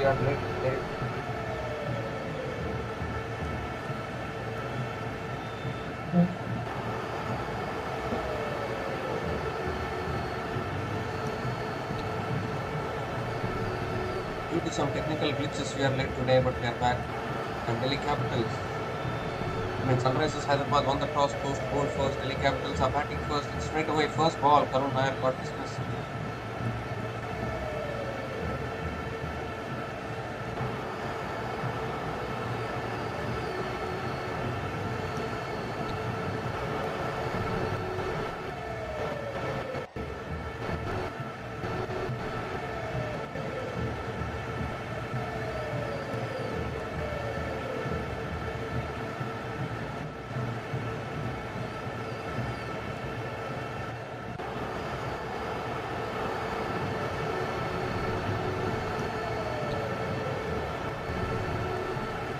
we are late. Due to some technical glitches, we are late today, but we are back. And Delhi Capitals. Sunrisers Hyderabad won the toss, post bowled first. Delhi Capitals are batting first. And straight away, first ball, Karun Nair got dismissed.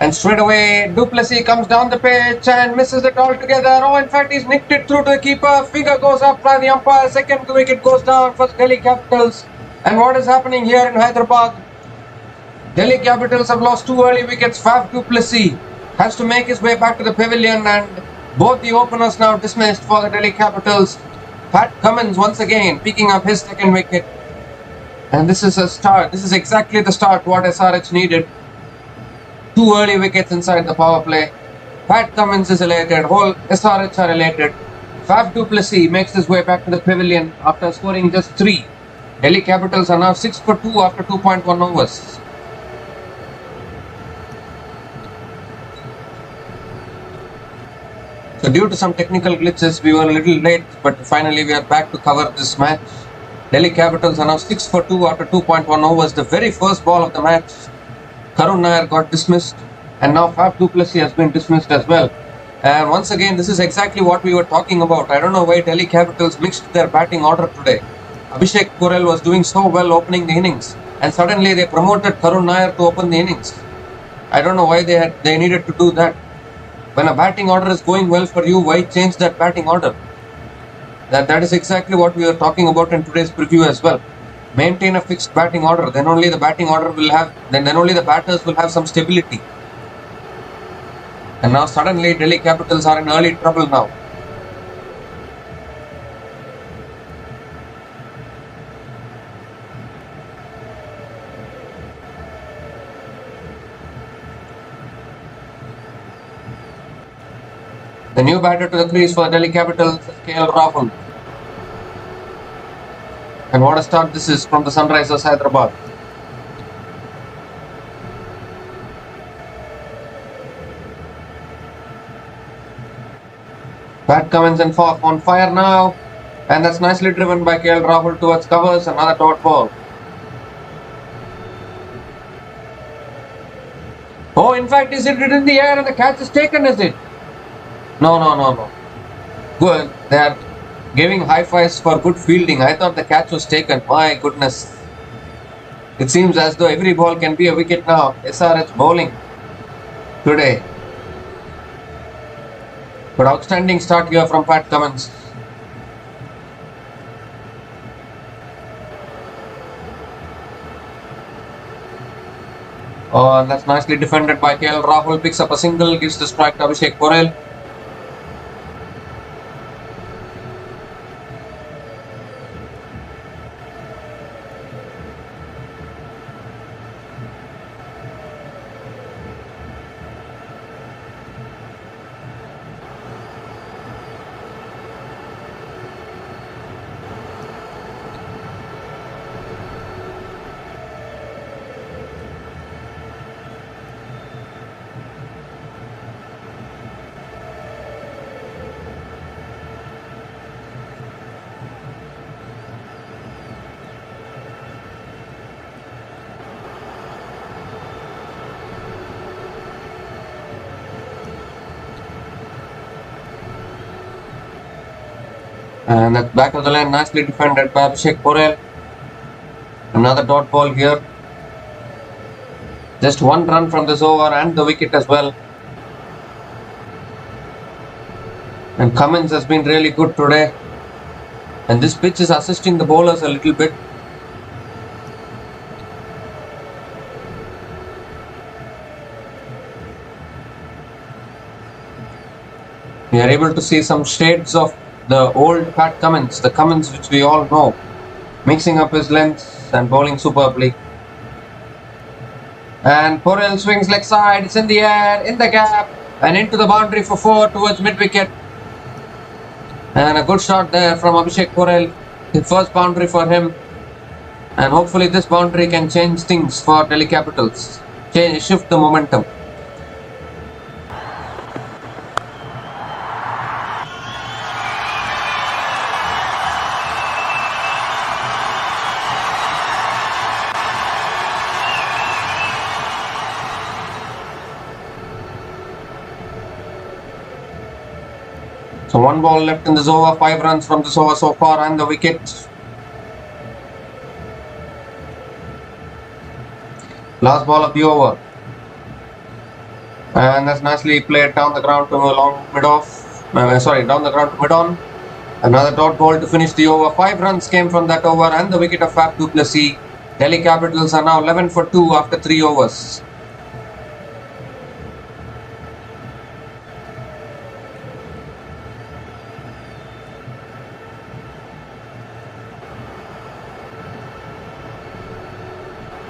And straight away, Duplessis comes down the pitch and misses it altogether. Oh, in fact, he's nicked it through to the keeper. Finger goes up by the umpire. Second wicket goes down for Delhi Capitals. And what is happening here in Hyderabad? Delhi Capitals have lost 2 early wickets. Faf du Plessis has to make his way back to the pavilion, and both the openers now dismissed for the Delhi Capitals. Pat Cummins once again picking up his 2nd wicket. And this is a start. This is exactly the start what SRH needed. 2 early wickets inside the power play. Pat Cummins is elated. Whole SRH are elated. Faf du Plessis makes his way back to the pavilion after scoring just 3. Delhi Capitals are now 6 for 2 after 2.1 overs. So due to some technical glitches, we were a little late, but finally we are back to cover this match. Delhi Capitals are now 6 for 2 after 2.1 overs. The very first ball of the match, Karun Nair got dismissed, and now Faf du Plessis has been dismissed as well. And once again, this is exactly what we were talking about. I don't know why Delhi Capitals mixed their batting order today. Abhishek Porel was doing so well opening the innings, and suddenly they promoted Karun Nair to open the innings. I don't know why they needed to do that. When a batting order is going well for you, why change that batting order? That is exactly what we were talking about in today's preview as well. Maintain a fixed batting order, then only the batting order will have, then only the batters will have some stability. And now suddenly Delhi Capitals are in early trouble now. The new batter to the crease for Delhi Capitals is KL Rahul. And what a start this is from the Sunrisers Hyderabad. Pat Cummins and Faf on fire now. And that's nicely driven by KL Rahul towards covers. Another dot ball. Oh, in fact, is it in the air and the catch is taken, is it? No. Good. They are giving high fives for good fielding. I thought the catch was taken. My goodness. It seems as though every ball can be a wicket now. SRH bowling today. But outstanding start here from Pat Cummins. Oh, and that's nicely defended by KL Rahul. Picks up a single, gives the strike to Abhishek Porel. And at back of the line, nicely defended by Abhishek Porel. Another dot ball here. Just 1 run from this over and the wicket as well. And Cummins has been really good today. And this pitch is assisting the bowlers a little bit. We are able to see some shades of the old Pat Cummins, the Cummins which we all know, mixing up his lengths and bowling superbly. And Porel swings leg side, it's in the air, in the gap, and into the boundary for 4 towards mid-wicket. And a good shot there from Abhishek Porel, the first boundary for him. And hopefully this boundary can change things for Delhi Capitals, shift the momentum. So 1 ball left in this over, 5 runs from this over so far and the wicket. Last ball of the over. And that's nicely played down the ground to a long mid-off. Down the ground to mid-on. Another dot ball to finish the over. 5 runs came from that over and the wicket of Faf du Plessis. Delhi Capitals are now 11 for 2 after 3 overs.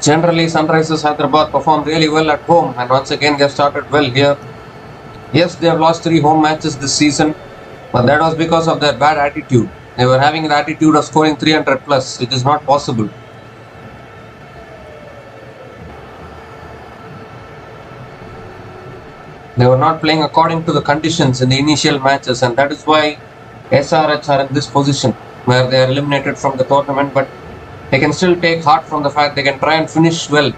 Generally, Sunrisers Hyderabad performed really well at home, and once again they have started well here. Yes, they have lost 3 home matches this season, but that was because of their bad attitude. They were having the attitude of scoring 300 plus, which is not possible. They were not playing according to the conditions in the initial matches, and that is why SRH are in this position where they are eliminated from the tournament, but they can still take heart from the fact they can try and finish well,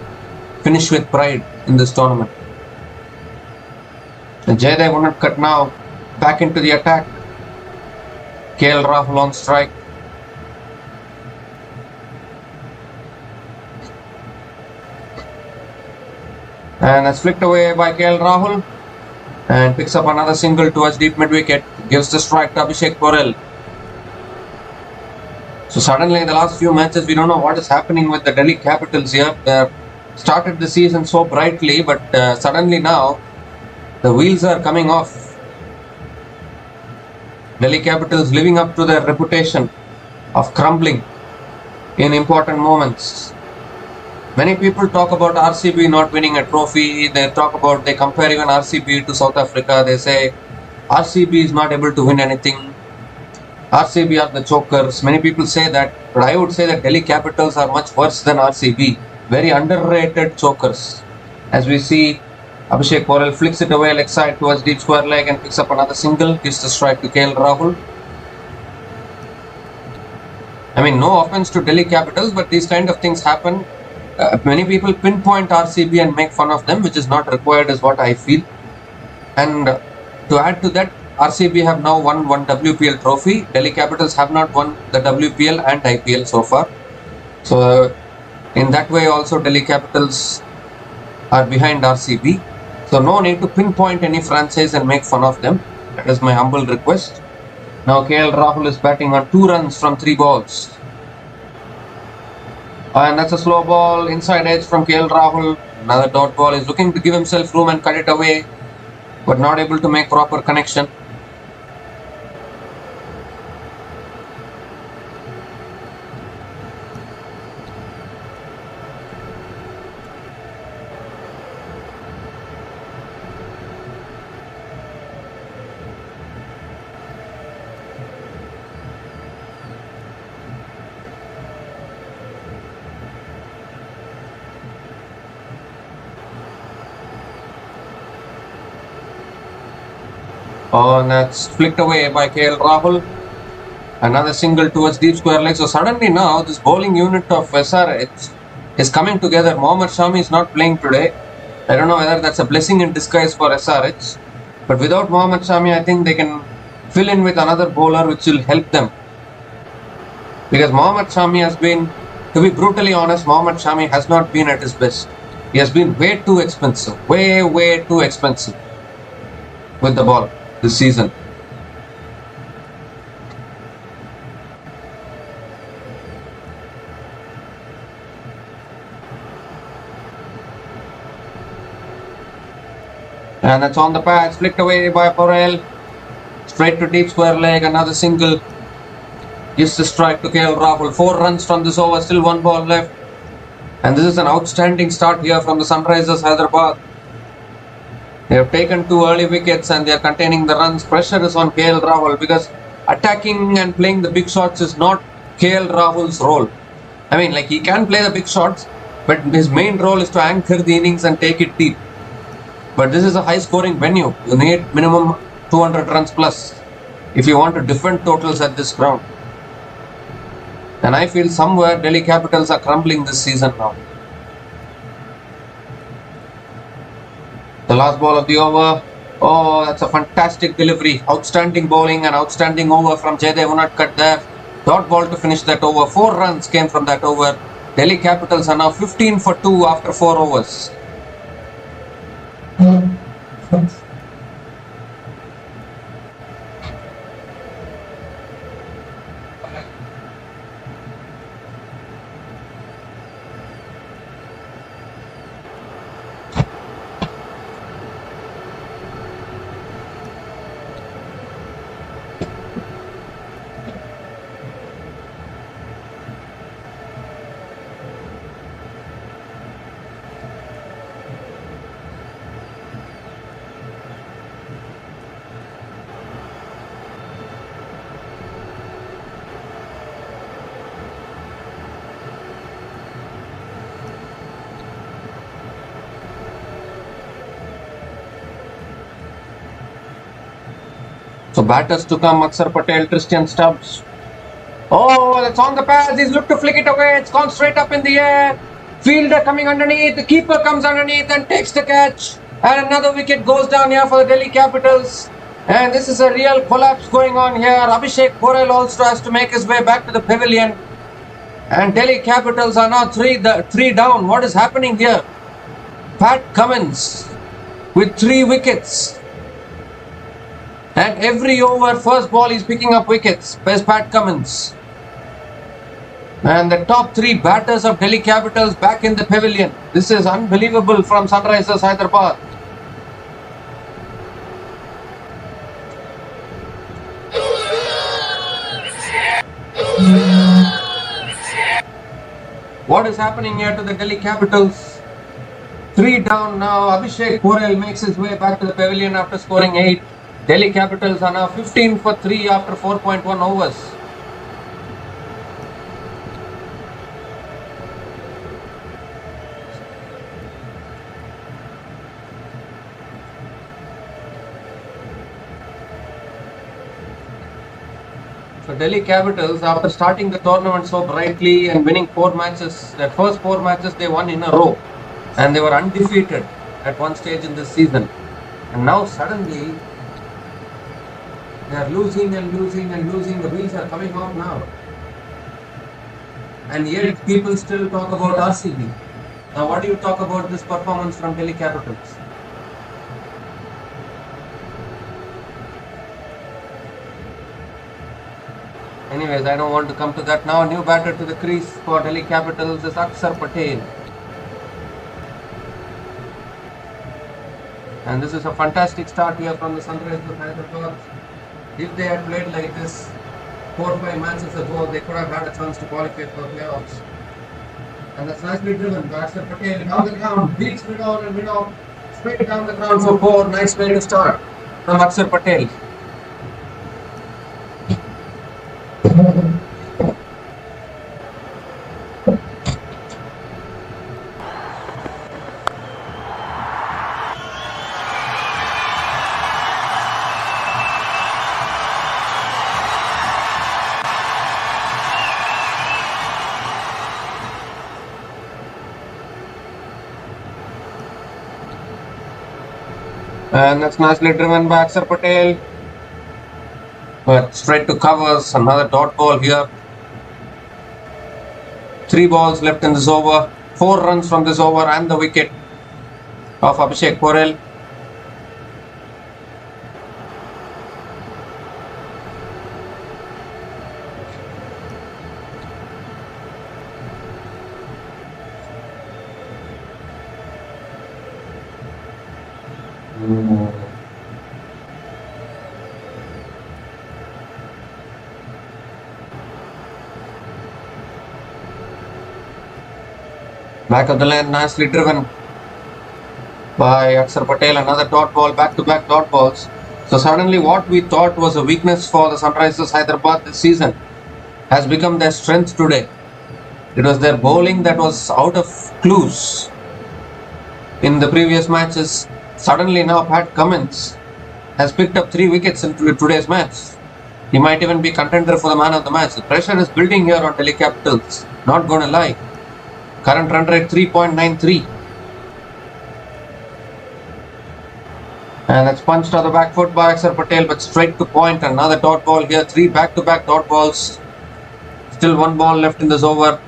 finish with pride in this tournament. And Jaydev Unadkat now back into the attack. KL Rahul on strike. And that's flicked away by KL Rahul and picks up another single towards deep mid wicket, gives the strike to Abhishek Porel. So suddenly in the last few matches, we don't know what is happening with the Delhi Capitals here. They started the season so brightly, but suddenly now the wheels are coming off. Delhi Capitals living up to their reputation of crumbling in important moments. Many people talk about RCB not winning a trophy. They compare even RCB to South Africa. They say RCB is not able to win anything. RCB are the chokers. Many people say that, but I would say that Delhi Capitals are much worse than RCB. Very underrated chokers. As we see, Abhishek Porel flicks it away leg side towards deep square leg and picks up another single. Gives the strike to KL Rahul. I mean, no offense to Delhi Capitals, but these kind of things happen. Many people pinpoint RCB and make fun of them, which is not required, is what I feel. And to add to that, RCB have now won 1 WPL trophy. Delhi Capitals have not won the WPL and IPL so far. So in that way also Delhi Capitals are behind RCB. So no need to pinpoint any franchise and make fun of them. That is my humble request. Now KL Rahul is batting on 2 runs from 3 balls. And that's a slow ball, inside edge from KL Rahul. Another dot ball. Is looking to give himself room and cut it away, but not able to make proper connection. And that's flicked away by KL Rahul. Another single towards deep square leg. So suddenly now this bowling unit of SRH is coming together. Mohammad Shami is not playing today. I don't know whether that's a blessing in disguise for SRH. But without Mohammad Shami, I think they can fill in with another bowler which will help them. Because Mohammad Shami has been, to be brutally honest, Mohammad Shami has not been at his best. He has been way too expensive. Way too expensive with the ball this season. And that's on the patch, flicked away by Porel. Straight to deep square leg, another single. Gives the strike to KL Rahul. 4 runs from this over, still 1 ball left. And this is an outstanding start here from the Sunrisers Hyderabad. They have taken 2 early wickets and they are containing the runs. Pressure is on KL Rahul because attacking and playing the big shots is not KL Rahul's role. I mean, like, he can play the big shots, but his main role is to anchor the innings and take it deep. But this is a high scoring venue. You need minimum 200 runs plus if you want to defend totals at this ground. And I feel somewhere Delhi Capitals are crumbling this season now. The last ball of the over. Oh, that's a fantastic delivery. Outstanding bowling and outstanding over from Jaydev Unadkat there. Dot ball to finish that over. 4 runs came from that over. Delhi Capitals are now 15 for 2 after 4 overs. So batters to come, Akshar Patel, Christian Stubbs. Oh, that's on the pass. He's looked to flick it away. It's gone straight up in the air. Fielder coming underneath. The keeper comes underneath and takes the catch. And another wicket goes down here for the Delhi Capitals. And this is a real collapse going on here. Abhishek Porel also has to make his way back to the pavilion. And Delhi Capitals are now 3 down. What is happening here? Pat Cummins with 3 wickets. And every over, first ball, he's picking up wickets. Where's Pat Cummins? And the top 3 batters of Delhi Capitals back in the pavilion. This is unbelievable from Sunrisers Hyderabad. What is happening here to the Delhi Capitals? 3 down now. Abhishek Porel makes his way back to the pavilion after scoring 8. Delhi Capitals are now 15 for 3 after 4.1 overs. So Delhi Capitals, after starting the tournament so brightly and winning 4 matches, their first 4 matches they won in a row, and they were undefeated at one stage in this season. And now suddenly they are losing and losing and losing. The wheels are coming off now. And yet people still talk about RCB. Now what do you talk about this performance from Delhi Capitals? Anyways, I don't want to come to that now. New batter to the crease for Delhi Capitals is Akshar Patel. And this is a fantastic start here from the Sunrisers Hyderabad. If they had played like this 4 or 5 matches ago, they could have had a chance to qualify for playoffs. And that's nicely driven by Akshar Patel down the ground, beats mid on and mid off, straight down the ground for 4. Nice way to start from Akshar Patel. And that's nicely driven by Akshar Patel. But straight to covers, another dot ball here. 3 balls left in this over. 4 runs from this over and the wicket of Abhishek Porel. Back of the lane, nicely driven by Akshar Patel. Another dot ball, back-to-back dot balls. So suddenly what we thought was a weakness for the Sunrisers Hyderabad this season has become their strength today. It was their bowling that was out of clues in the previous matches. Suddenly now Pat Cummins has picked up 3 wickets in today's match. He might even be contender for the man of the match. The pressure is building here on Delhi Capitals. Not gonna lie. Current run rate 3.93. And that's punched on the back foot by Akshar Patel, but straight to point. Another dot ball here. 3 back-to-back dot balls. Still 1 ball left in this over.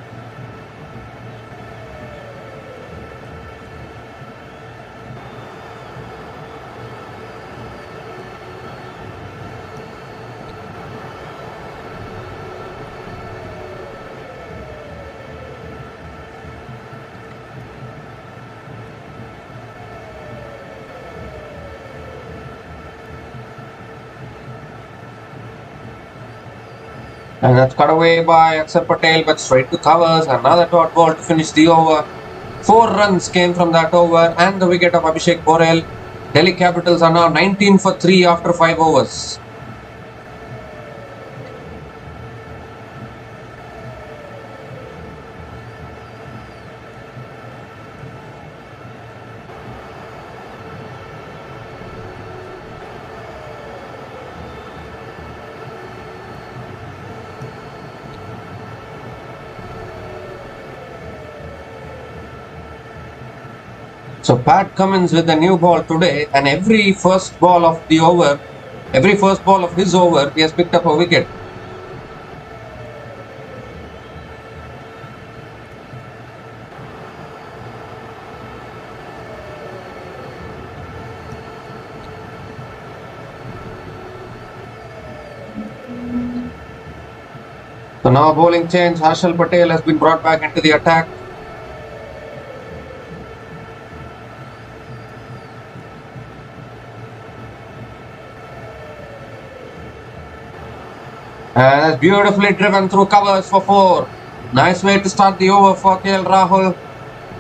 And that's cut away by Akshar Patel, but straight to covers. Another dot ball to finish the over. 4 runs came from that over and the wicket of Abhishek Porel. Delhi Capitals are now 19 for 3 after 5 overs. So Pat Cummins with the new ball today, and every first ball of his over, he has picked up a wicket. So now bowling change. Harshal Patel has been brought back into the attack. And that's beautifully driven through covers for 4. Nice way to start the over for KL Rahul.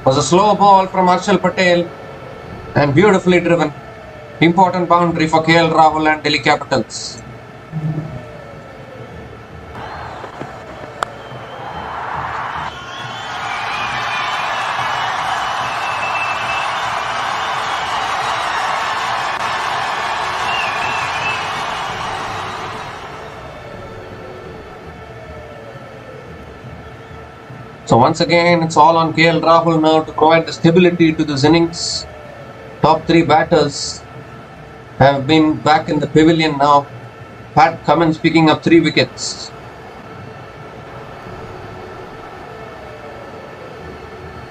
Was a slow ball from Harshal Patel and beautifully driven. Important boundary for KL Rahul and Delhi Capitals. So once again, it's all on KL Rahul now to provide the stability to this innings. Top 3 batters have been back in the pavilion now. Pat Cummins picking up 3 wickets.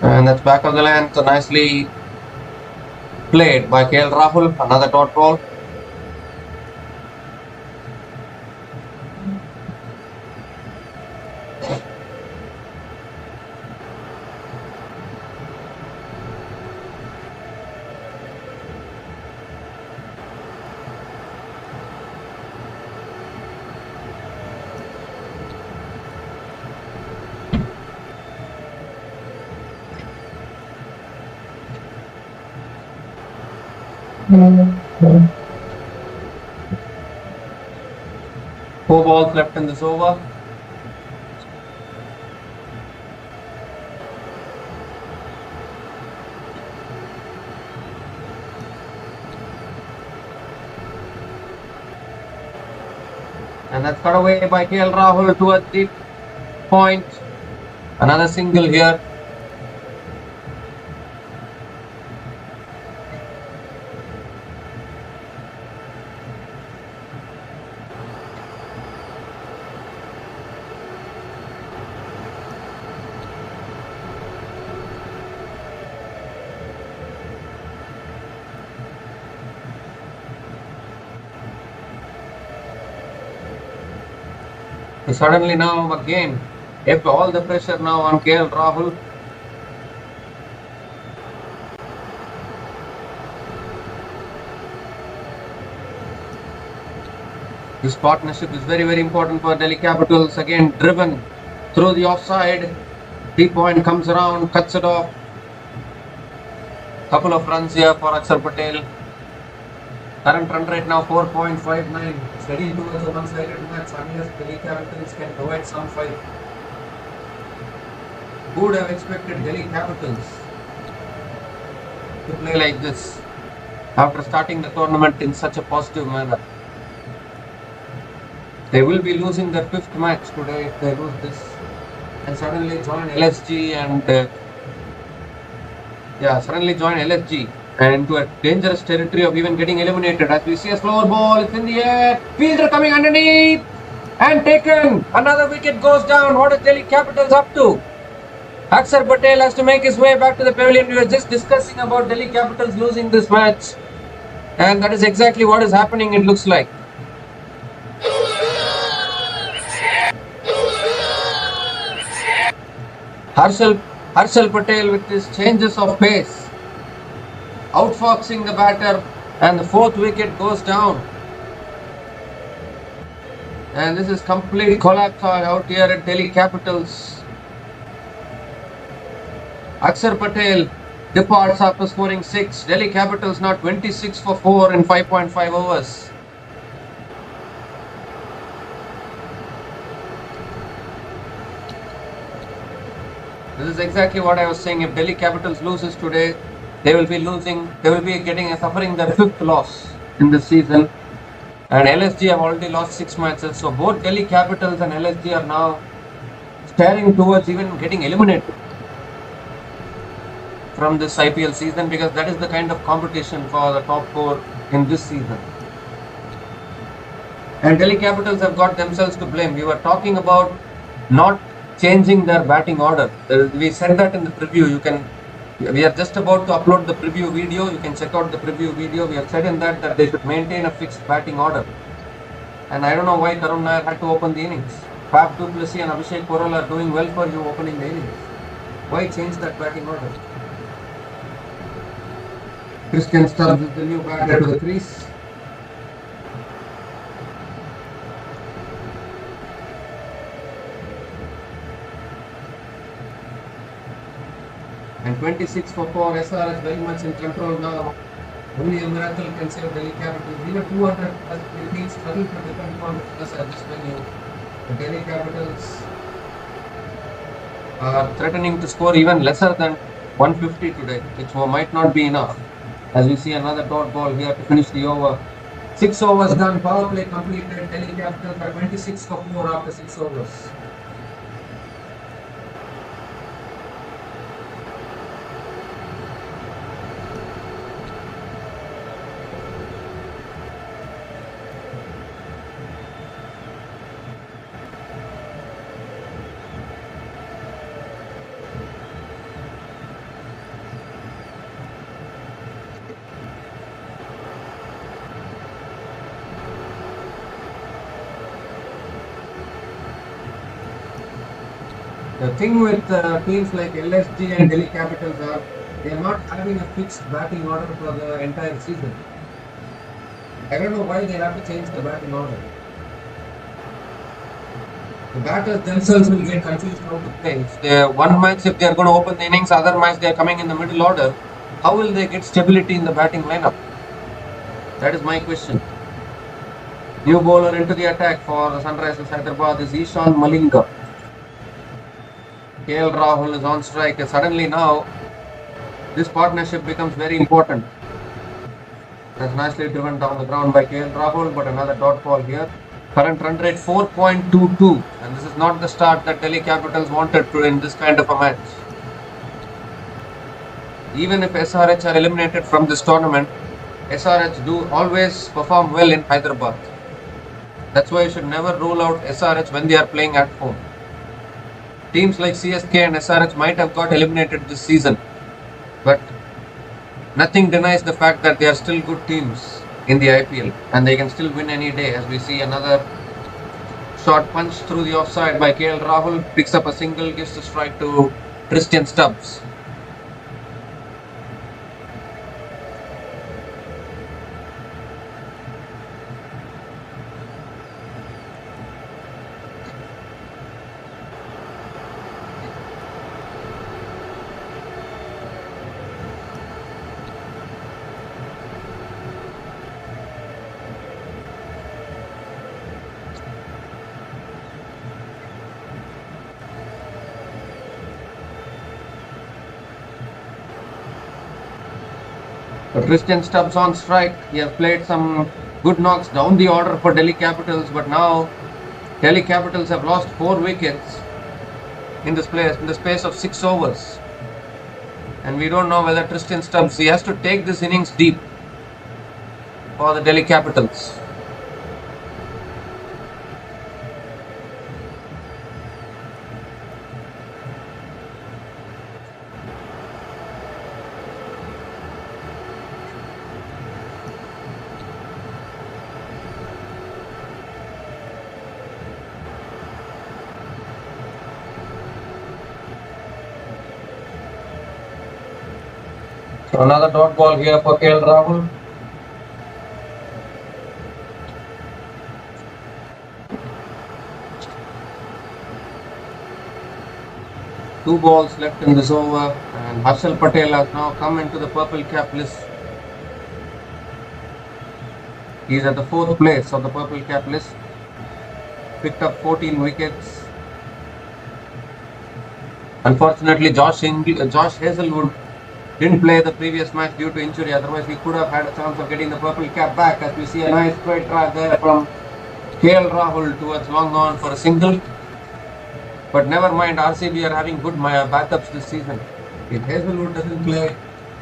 And that's back of the lane, so nicely played by KL Rahul. Another dot ball. Four balls left in this over. And that's cut away by KL Rahul towards the point. Another single here. So suddenly now again, if all the pressure now on KL Rahul. This partnership is very, very important for Delhi Capitals. Again, driven through the offside. 3 point comes around, cuts it off. Couple of runs here for Akshar Patel. Current run rate now 4.59. It's heading towards a one-sided match unless Delhi Capitals can provide some fight. Who would have expected Delhi Capitals to play like this after starting the tournament in such a positive manner? They will be losing their 5th match today if they lose this and suddenly join LSG and into a dangerous territory of even getting eliminated. As we see a slower ball, it's in the air, fielder coming underneath and taken. Another wicket goes down. What is Delhi Capitals up to? Akshar Patel has to make his way back to the pavilion. We were just discussing about Delhi Capitals losing this match, and that is exactly what is happening, it looks like. Harshal Patel with his changes of pace, outfoxing the batter, and the 4th wicket goes down. And this is complete collapse out here at Delhi Capitals. Akshar Patel departs after scoring 6. Delhi Capitals now 26 for 4 in 5.5 overs. This is exactly what I was saying. If Delhi Capitals loses today, they will be suffering their 5th loss in this season. And LSG have already lost 6 matches. So both Delhi Capitals and LSG are now staring towards even getting eliminated from this IPL season, because that is the kind of competition for the top 4 in this season. And Delhi Capitals have got themselves to blame. We were talking about not changing their batting order. We said that in the preview. We are just about to upload the preview video. You can check out the preview video. We have said in that they should maintain a fixed batting order. And I don't know why Karun Nair had to open the innings. Faf du Plessis and Abhishek Porel are doing well for you opening the innings. Why change that batting order? Christian Stubbs is the new batter to the crease. And 26 for 4, SRH very much in control now. Only a miracle can save Delhi Capitals. Even 200 teams struggle to defend 200 plus at this venue. The Delhi Capitals are threatening to score even lesser than 150 today, which might not be enough. As we see another dot ball here to finish the over. 6 overs done, power play completed. Delhi Capitals are 26 for 4 after 6 overs. The thing with teams like LSG and Delhi Capitals are they are not having a fixed batting order for the entire season. I don't know why they have to change the batting order. The batters themselves will get confused how to play. One match if they are going to open the innings, other match they are coming in the middle order, how will they get stability in the batting lineup? That is my question. New bowler into the attack for Sunrisers Hyderabad is Ishan Malinga. KL Rahul is on strike. Suddenly now, this partnership becomes very important. That's nicely driven down the ground by KL Rahul, but another dot ball here. Current run rate 4.22, and this is not the start that Delhi Capitals wanted to in this kind of a match. Even if SRH are eliminated from this tournament, SRH do always perform well in Hyderabad. That's why you should never rule out SRH when they are playing at home. Teams like CSK and SRH might have got eliminated this season, but nothing denies the fact that they are still good teams in the IPL and they can still win any day. As we see another short punch through the offside by KL Rahul, picks up a single, gives the strike to Christian Stubbs. Christian Stubbs on strike. He has played some good knocks down the order for Delhi Capitals, but now Delhi Capitals have lost 4 wickets in the space of 6 overs. And we don't know whether Christian Stubbs, he has to take this innings deep for the Delhi Capitals. So another dot ball here for KL Rahul. Two balls left in this over, and Harshal Patel has now come into the purple cap list. He is at the 4th place of the purple cap list. Picked up 14 wickets. Unfortunately, Josh Hazelwood didn't play the previous match due to injury. Otherwise, we could have had a chance of getting the purple cap back, as we see a nice straight drive there from KL Rahul towards long on for a single. But never mind, RCB are having good backups this season. If Hazelwood doesn't play,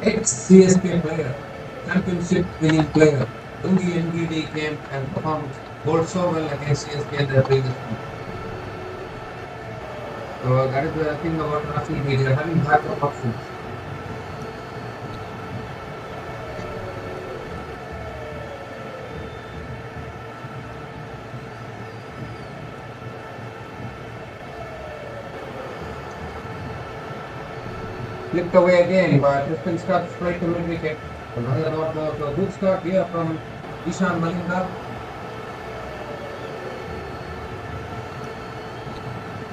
ex-CSK player, championship winning player, Ungi NBD came and performed so well against CSK in their previous match. So that is the thing about RCB, they are having backup options. Flipped away again by Christian Stubbs straight to mid wicket. Another dot ball, so good start here from Ishan Malinga.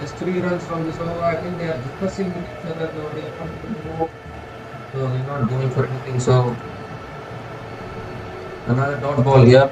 Just 3 runs from this over. I think they are discussing with each other. They are not going to go. So they are not going for anything. So another dot ball here.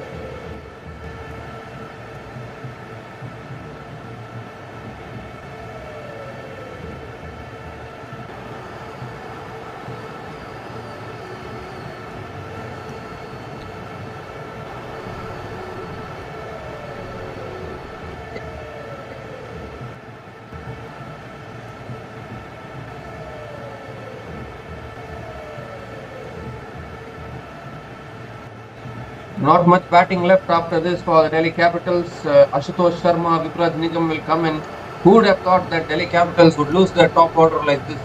Not much batting left after this for the Delhi Capitals. Ashutosh Sharma, Vipraj Nigam will come in. Who would have thought that Delhi Capitals would lose their top order like this?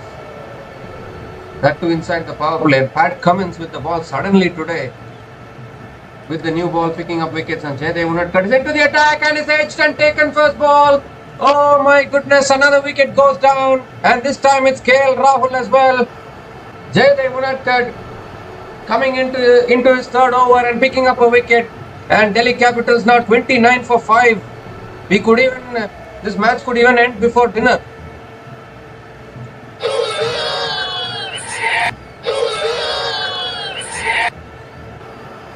That too inside the power play. Pat Cummins with the ball suddenly today. With the new ball picking up wickets, and Jaydev Unadkat is into the attack and is edged and taken first ball. Oh my goodness, another wicket goes down, and this time it's KL Rahul as well. Jaydev Unadkat coming into his 3rd over and picking up a wicket, and Delhi Capitals now 29 for 5. This match could even end before dinner.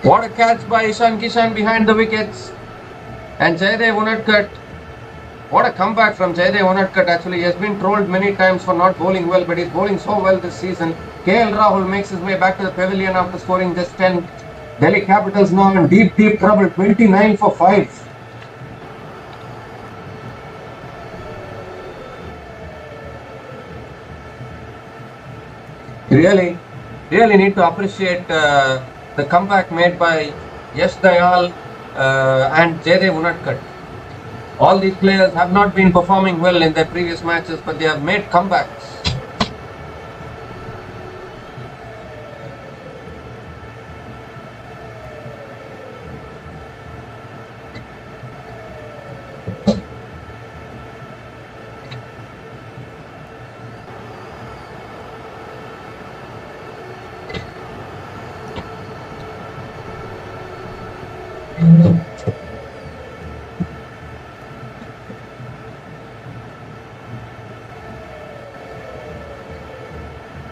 What a catch by Ishan Kishan behind the wickets, and Jaydev Unadkat. What a comeback from Jaydev Unadkat. Actually, he has been trolled many times for not bowling well, but he's bowling so well this season. KL Rahul makes his way back to the pavilion after scoring just 10. Delhi Capitals now in deep trouble, 29 for 5. Really need to appreciate the comeback made by Yash Dayal and Jaydev Unadkat. All these players have not been performing well in their previous matches, but they have made comebacks.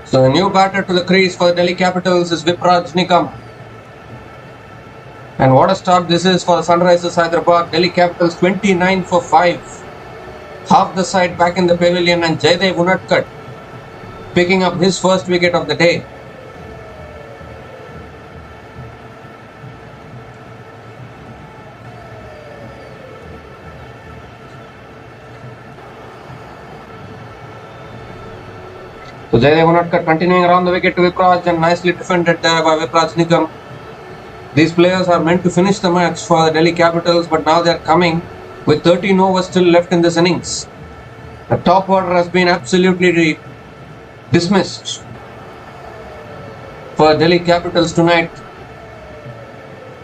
So a new batter to the crease for the Delhi Capitals is Vipraj Nikam. And what a start this is for the Sunrisers Hyderabad. Delhi Capitals 29 for 5. Half the side back in the pavilion, and Jaydev Unadkat picking up his first wicket of the day. So Jaydev Unatkar continuing around the wicket to Vipraj and nicely defended there by Vipraj Nikam. These players are meant to finish the match for the Delhi Capitals, but now they are coming with 13 overs still left in this innings. The top order has been absolutely dismissed for Delhi Capitals tonight.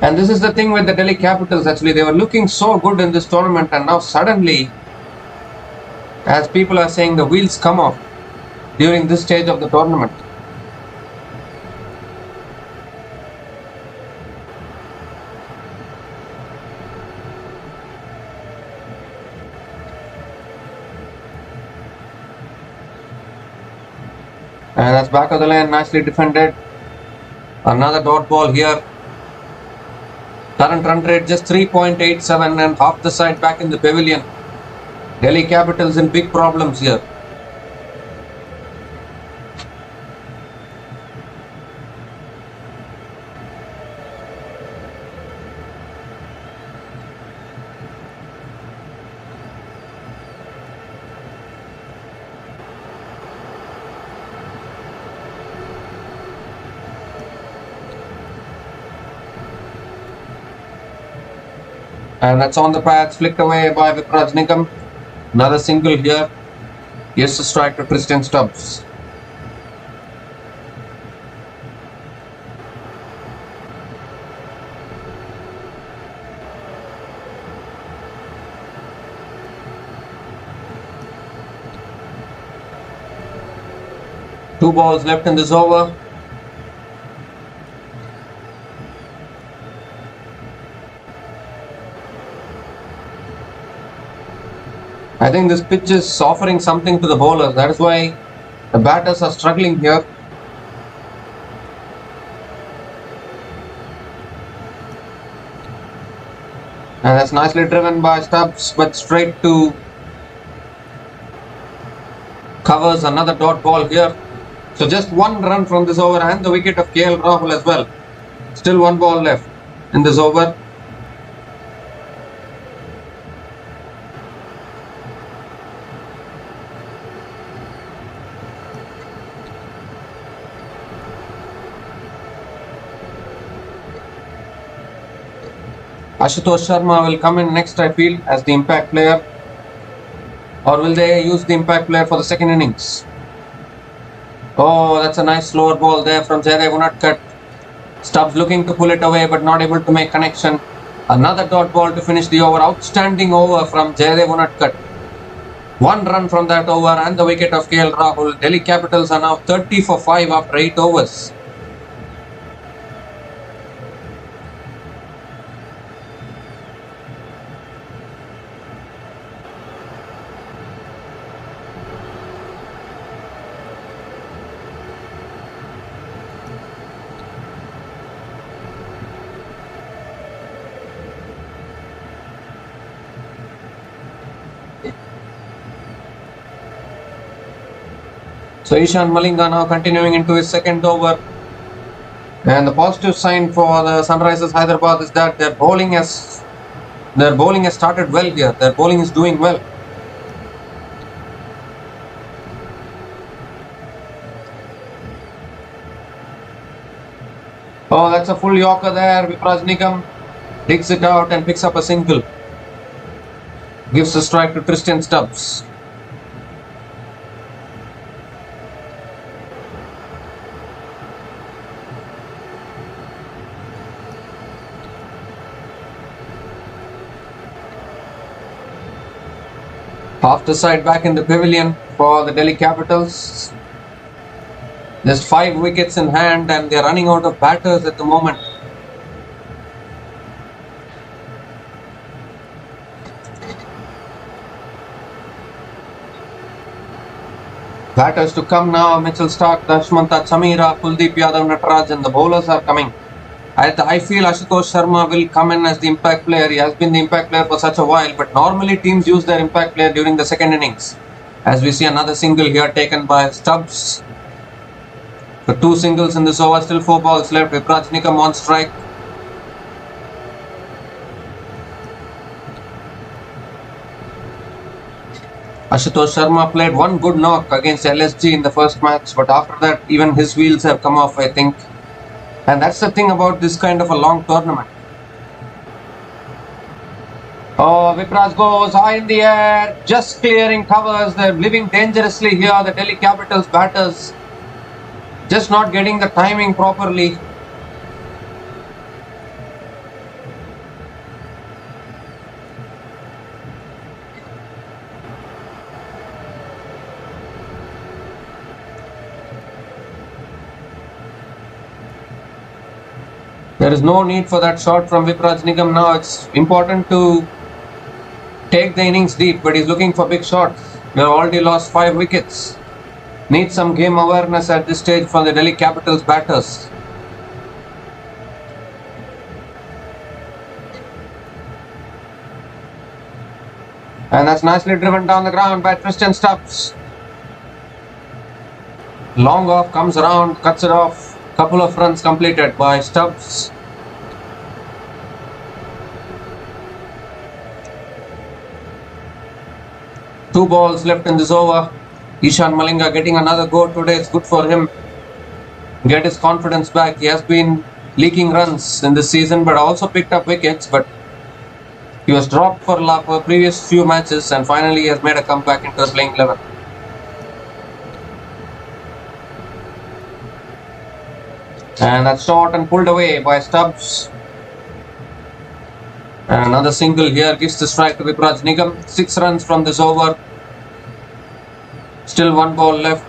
And this is the thing with the Delhi Capitals, actually. They were looking so good in this tournament, and now suddenly, as people are saying, the wheels come off during this stage of the tournament. And that's back of the lane, nicely defended. Another dot ball here. Current run rate just 3.87 and half the side back in the pavilion. Delhi Capitals in big problems here. And that's on the pads, flicked away by Vipraj Nikam. Another single here. Yes, to strike to Tristan Stubbs. Two balls left in this over. I think this pitch is offering something to the bowlers. That is why the batters are struggling here. And that's nicely driven by Stubbs, but straight to covers. Another dot ball here. So just one run from this over and the wicket of KL Rahul as well. Still one ball left in this over. Ashutosh Sharma will come in next, I feel, as the impact player. Or will they use the impact player for the second innings? Oh, that's a nice slower ball there from Jaydev Unatkar. Stubbs looking to pull it away but not able to make connection. Another dot ball to finish the over. Outstanding over from Jaydev Unatkar. One run from that over and the wicket of KL Rahul. Delhi Capitals are now 30 for 5 after 8 overs. So Ishan Malinga now continuing into his second over. And the positive sign for the Sunrisers Hyderabad is that their bowling has started well here. Their bowling is doing well. Oh, that's a full Yorker there. Vipraj Nikam digs it out and picks up a single. Gives a strike to Tristan Stubbs. Half the side back in the pavilion for the Delhi Capitals. Just 5 wickets in hand and they are running out of batters at the moment. Batters to come now: Mitchell Stark, Dashmanta Chamira, Kuldeep Yadav, Nataraj, and the bowlers are coming. I feel Ashutosh Sharma will come in as the impact player. He has been the impact player for such a while, but normally teams use their impact player during the second innings. As we see another single here taken by Stubbs. So 2 singles in this over, still 4 balls left. Vipraj Nikam on strike. Ashutosh Sharma played one good knock against LSG in the first match, but after that, even his wheels have come off, I think. And that's the thing about this kind of a long tournament. Oh, Vipraj goes high in the air, just clearing covers. They're living dangerously here, the Delhi Capitals batters. Just not getting the timing properly. There is no need for that shot from Vipraj Nigam now. It's important to take the innings deep, but he's looking for big shots. We've already lost 5 wickets. Need some game awareness at this stage from the Delhi Capitals batters. And that's nicely driven down the ground by Tristan Stubbs. Long off, comes around, cuts it off. Couple of runs completed by Stubbs. Two balls left in this over. Ishan Malinga getting another go today. It's good for him. Get his confidence back. He has been leaking runs in this season, but also picked up wickets. But he was dropped for previous few matches, and finally he has made a comeback into the playing 11. And that's short and pulled away by Stubbs. And another single here gives the strike to Vipraj Nigam. 6 runs from this over. Still 1 ball left.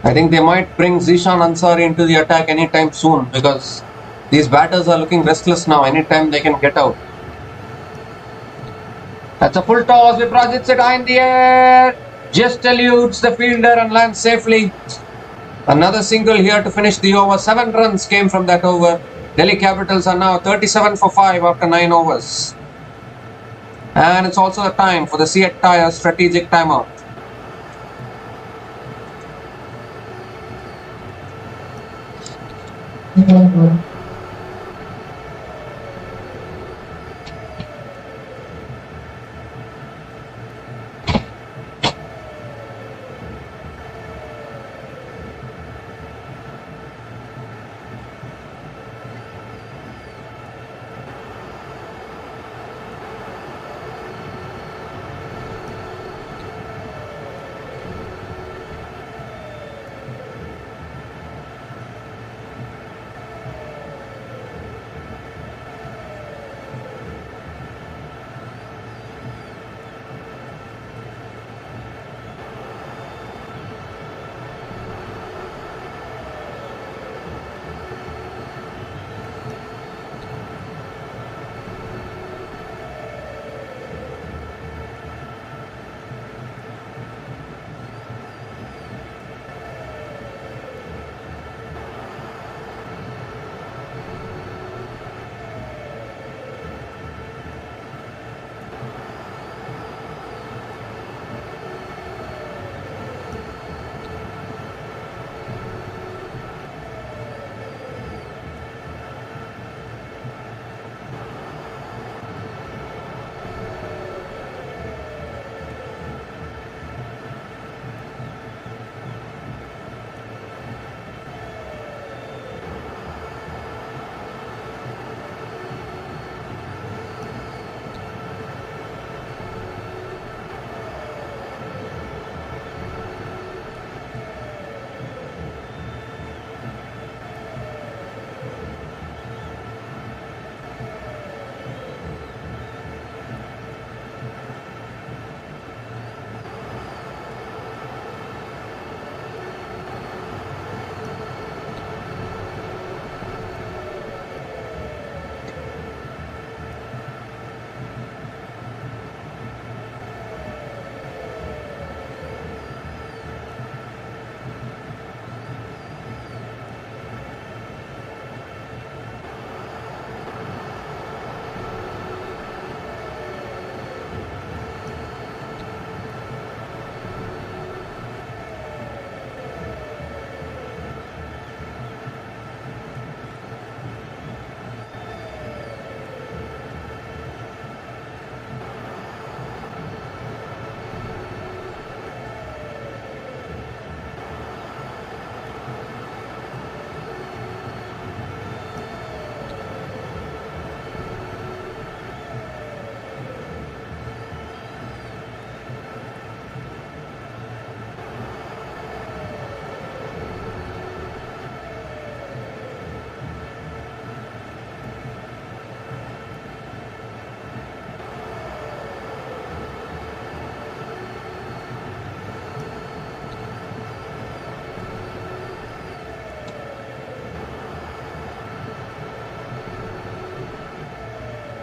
I think they might bring Zishan Ansari into the attack anytime soon, because these batters are looking restless now. Anytime they can get out. That's a full toss. Vipraj hits it high in the air. Just eludes the fielder and lands safely. Another single here to finish the over. 7 runs came from that over. Delhi Capitals are now 37 for 5 after 9 overs. And it's also the time for the Seat Tyres strategic timeout.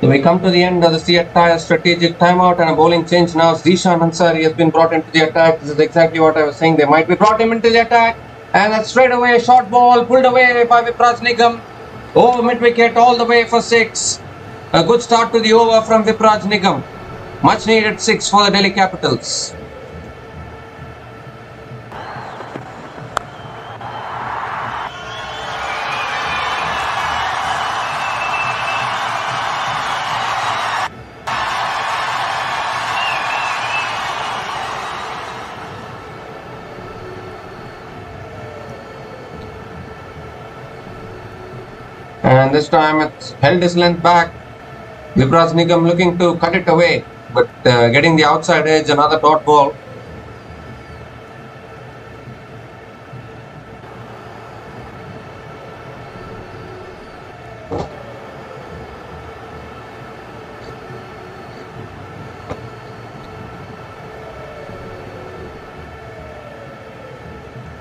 So we come to the end of the entire strategic timeout and a bowling change now. Zishan Ansari has been brought into the attack. This is exactly what I was saying. They might be brought him into the attack. And that's straight away a short ball pulled away by Vipraj Nigam. Over mid wicket all the way for 6. A good start to the over from Vipraj Nigam. Much needed 6 for the Delhi Capitals. And this time it's held his length back. Vipraj Nigam looking to cut it away, but getting the outside edge, another dot ball.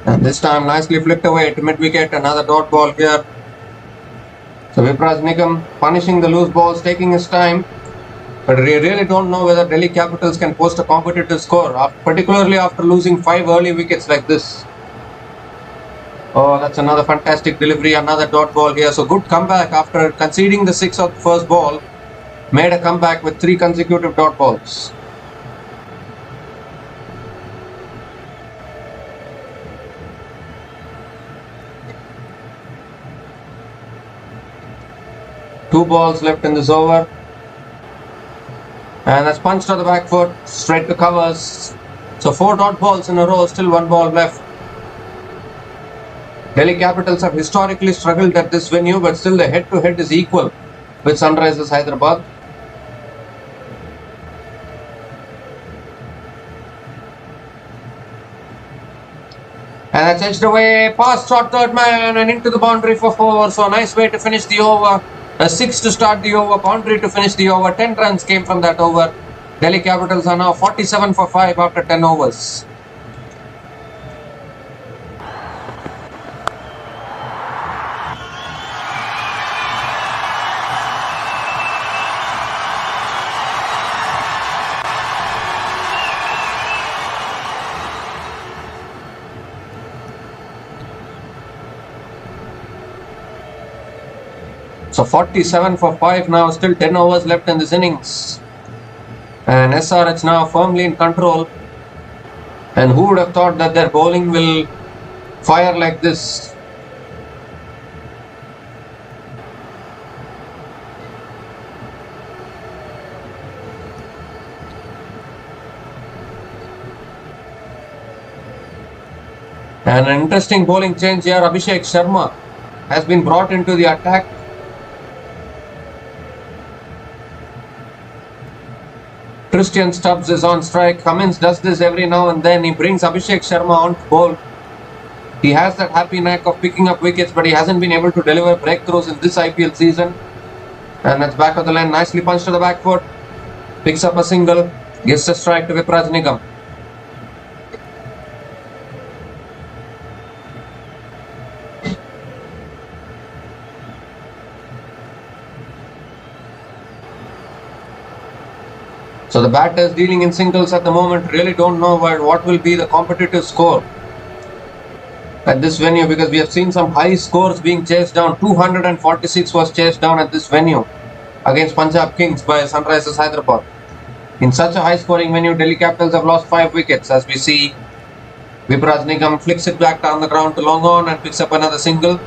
And this time nicely flicked away to mid wicket, another dot ball here. So Vipraj Nigam punishing the loose balls, taking his time. But we really don't know whether Delhi Capitals can post a competitive score, particularly after losing 5 early wickets like this. Oh, that's another fantastic delivery, another dot ball here. So good comeback after conceding the 6 of the first ball. Made a comeback with 3 consecutive dot balls. Two balls left in this over. And that's punched to the back foot, straight to covers. So 4 dot balls in a row, still 1 ball left. Delhi Capitals have historically struggled at this venue, but still the head-to-head is equal with Sunrisers Hyderabad. And that's edged away, past short third man and into the boundary for 4. So a nice way to finish the over. A 6 to start the over, boundary to finish the over. 10 runs came from that over. Delhi Capitals are now 47 for 5 after 10 overs. So 47 for 5 now, still 10 overs left in this innings. And SRH now firmly in control. And who would have thought that their bowling will fire like this? And an interesting bowling change here. Abhishek Sharma has been brought into the attack. Christian Stubbs is on strike. Cummins does this every now and then. He brings Abhishek Sharma on to bowl. He has that happy knack of picking up wickets, but he hasn't been able to deliver breakthroughs in this IPL season. And that's back of the line. Nicely punched to the back foot. Picks up a single. Gives a strike to Vipraj Nigam. So the batters dealing in singles at the moment really don't know what will be the competitive score at this venue, because we have seen some high scores being chased down. 246 was chased down at this venue against Punjab Kings by Sunrisers Hyderabad. In such a high scoring venue, Delhi Capitals have lost 5 wickets. As we see, Vipraj Nigam flicks it back down the ground to long on and picks up another single.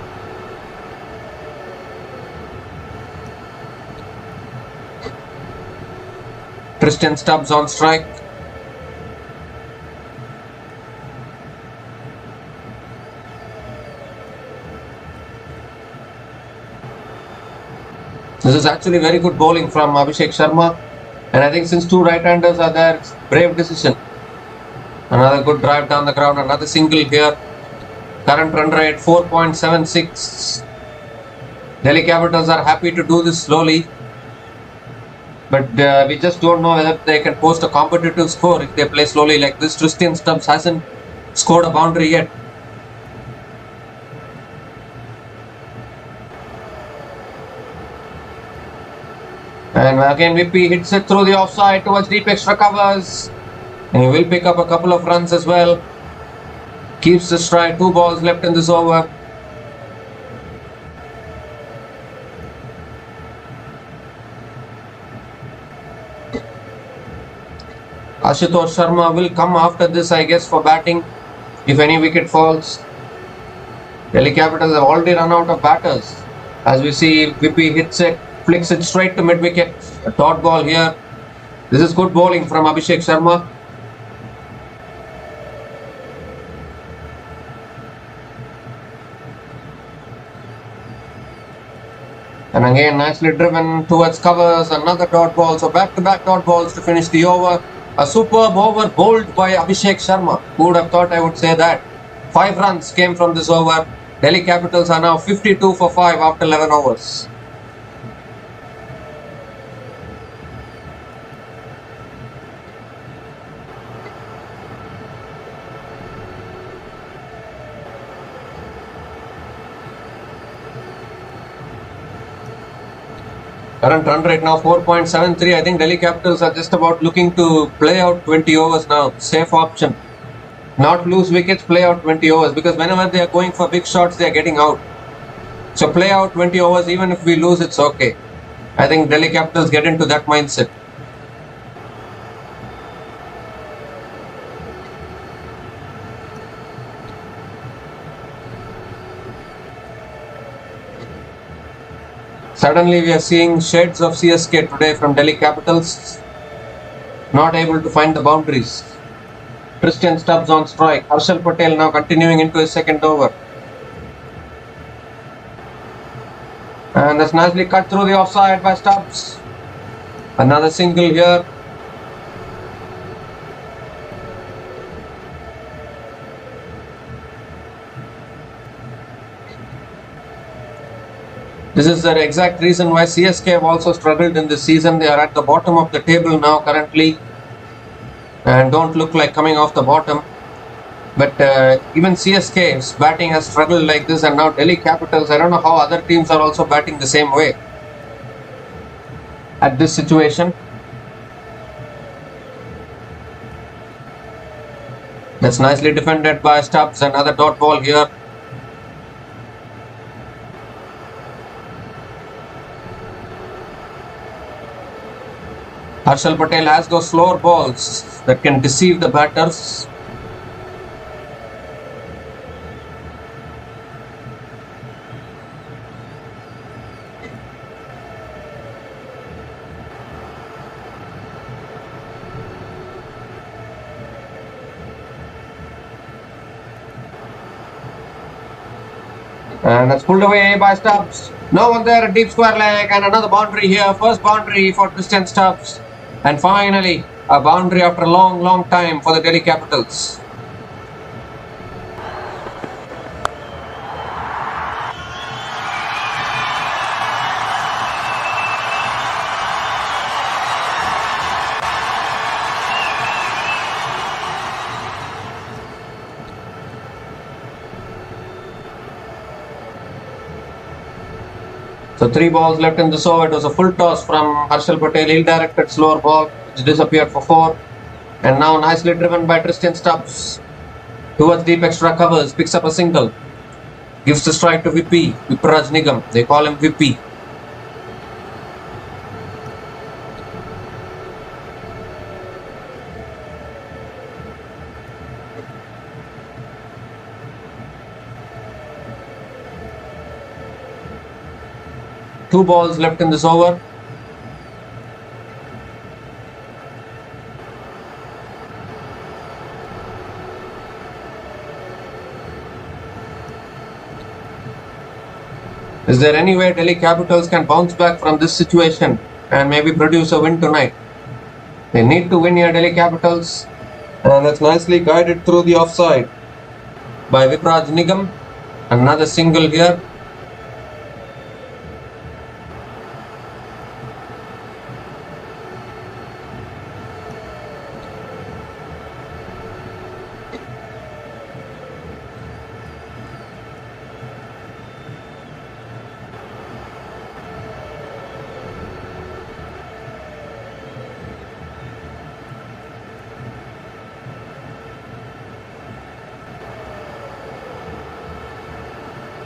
Christian Stubbs on strike. This is actually very good bowling from Abhishek Sharma, and I think since 2 right-handers are there, it's a brave decision. Another good drive down the ground, another single here. Current run rate 4.76. Delhi Capitals are happy to do this slowly. But we just don't know whether they can post a competitive score if they play slowly like this. Christian Stubbs hasn't scored a boundary yet. And again Vippy hits it through the offside towards deep extra covers. And he will pick up a couple of runs as well. Keeps the stride. 2 balls left in this over. Ashutosh Sharma will come after this, I guess, for batting if any wicket falls. Delhi Capitals have already run out of batters. As we see, Vippy hits it, flicks it straight to mid-wicket. A dot ball here. This is good bowling from Abhishek Sharma. And again, nicely driven towards covers. Another dot ball. So back-to-back dot balls to finish the over. A superb over bowled by Abhishek Sharma. Who would have thought I would say that? 5 runs came from this over. Delhi Capitals are now 52 for 5 after 11 overs. Current run rate now 4.73. I think Delhi Capitals are just about looking to play out 20 overs now. Safe option. Not lose wickets, play out 20 overs. Because whenever they are going for big shots, they are getting out. So play out 20 overs. Even if we lose, it's okay. I think Delhi Capitals get into that mindset. Suddenly we are seeing shades of CSK today from Delhi Capitals. Not able to find the boundaries. Tristan Stubbs on strike. Harshal Patel now continuing into his second over. And that's nicely cut through the offside by Stubbs. Another single here. This is the exact reason why CSK have also struggled in this season. They are at the bottom of the table now currently and don't look like coming off the bottom. But even CSK's batting has struggled like this, and now Delhi Capitals, I don't know how other teams are also batting the same way at this situation. That's nicely defended by Stubbs. Another dot ball here. Harshal Patel has those slower balls that can deceive the batters. And that's pulled away by Stubbs. No one there, a deep square leg, and another boundary here. First boundary for Tristan Stubbs. And finally, a boundary after a long time for the Delhi Capitals. So 3 balls left in this over. It was a full toss from Harshal Patel. Ill-directed slower ball which disappeared for 4. And now nicely driven by Tristan Stubbs towards deep extra covers. Picks up a single. Gives the strike to Vippy. Vipraj Nigam. They call him Vippy. Two balls left in this over. Is there any way Delhi Capitals can bounce back from this situation and maybe produce a win tonight? They need to win here, Delhi Capitals. And that's nicely guided through the offside by Vipraj Nigam. Another single here.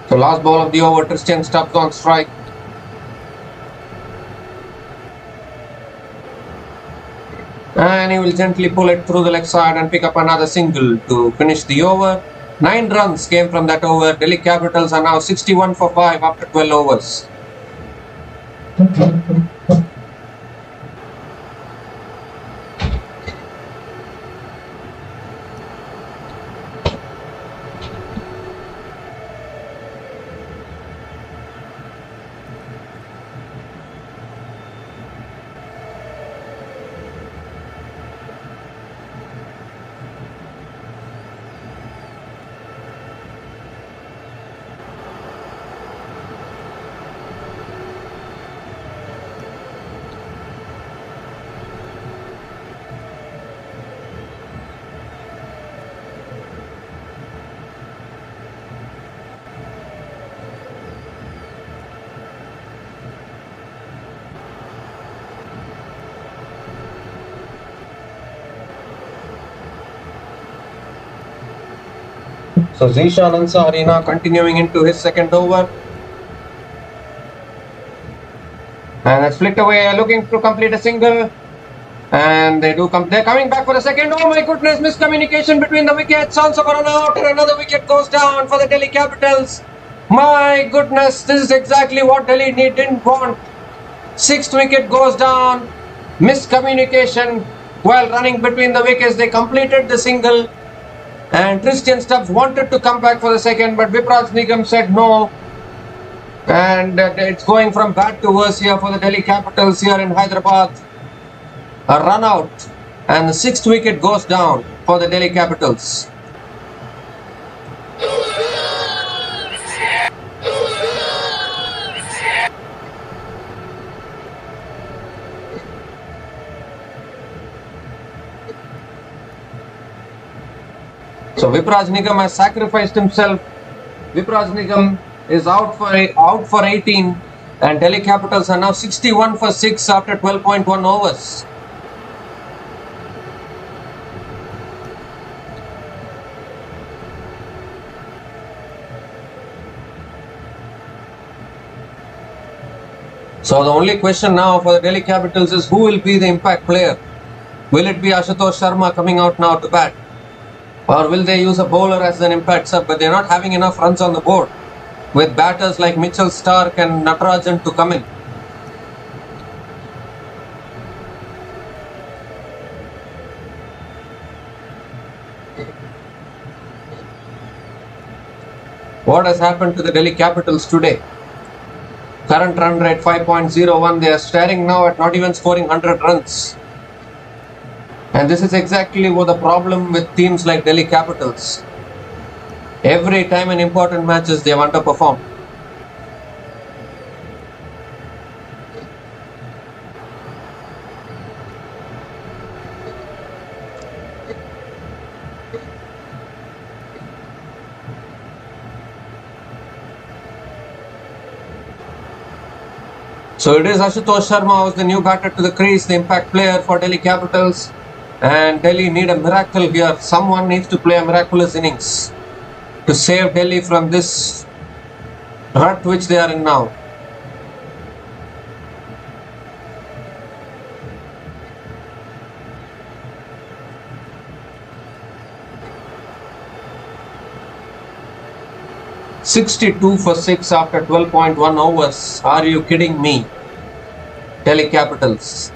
So last ball of the over, Tristan Stubbs on strike. And he will gently pull it through the leg side and pick up another single to finish the over. 9 runs came from that over. Delhi Capitals are now 61 for 5 after 12 overs. So Zishan Ansari now continuing into his second over. And that's flicked away, looking to complete a single. And they're coming back for a second. Oh my goodness, miscommunication between the wickets. Chance of a run out, and another wicket goes down for the Delhi Capitals. My goodness, this is exactly what Delhi didn't want. 6th wicket goes down. Miscommunication while running between the wickets. They completed the single. And Tristan Stubbs wanted to come back for the second, but Vipraj Nigam said no. And it's going from bad to worse here for the Delhi Capitals here in Hyderabad. A run out, and the 6th wicket goes down for the Delhi Capitals. So Vipraj Nigam has sacrificed himself. Vipraj Nigam is out for 18, and Delhi Capitals are now 61 for 6 after 12.1 overs. So the only question now for the Delhi Capitals is who will be the impact player? Will it be Ashutosh Sharma coming out now to bat? Or will they use a bowler as an impact sub? But they're not having enough runs on the board with batters like Mitchell Stark and Natarajan to come in. What has happened to the Delhi Capitals today? Current run rate 5.01. They are staring now at not even scoring 100 runs. And this is exactly what the problem with teams like Delhi Capitals. Every time in important matches they have underperformed. So it is Ashutosh Sharma who is the new batter to the crease, the impact player for Delhi Capitals. And Delhi need a miracle here. Someone needs to play a miraculous innings to save Delhi from this rut which they are in now. "62 for 6 after 12.1 overs. Are you kidding me? Delhi Capitals."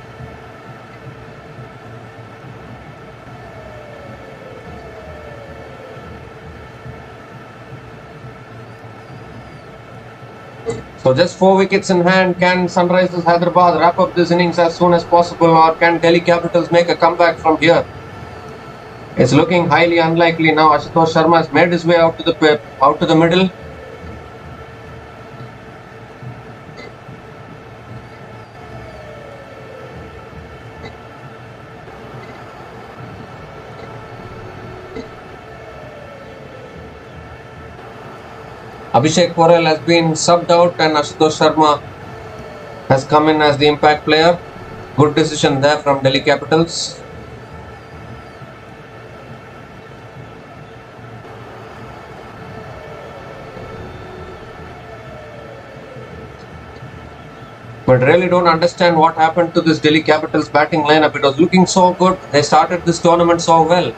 So just 4 wickets in hand. Can Sunrisers Hyderabad wrap up this innings as soon as possible, or can Delhi Capitals make a comeback from here? It's looking highly unlikely now. Ashutosh Sharma has made his way out to the middle. Abhishek Porel has been subbed out and Ashutosh Sharma has come in as the impact player. Good decision there from Delhi Capitals. But really don't understand what happened to this Delhi Capitals batting lineup. It was looking so good. They started this tournament so well.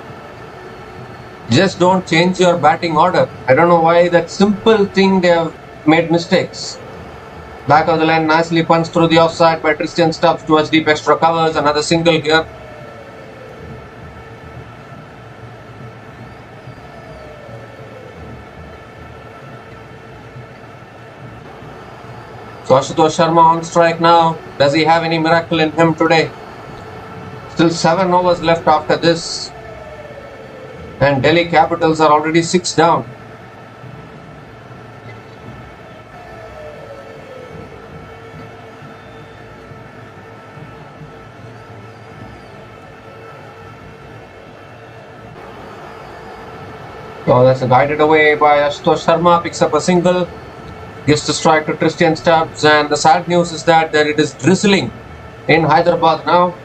Just don't change your batting order. I don't know why that simple thing they have made mistakes. Back of the line, nicely punched through the offside by Tristan Stubbs towards deep extra covers. Another single here. So Ashutosh Sharma on strike now. Does he have any miracle in him today? Still 7 overs left after this. And Delhi Capitals are already 6 down. So that's guided away by Ashutosh Sharma. Picks up a single. Gives the strike to Tristan Stubbs. And the sad news is that it is drizzling in Hyderabad now.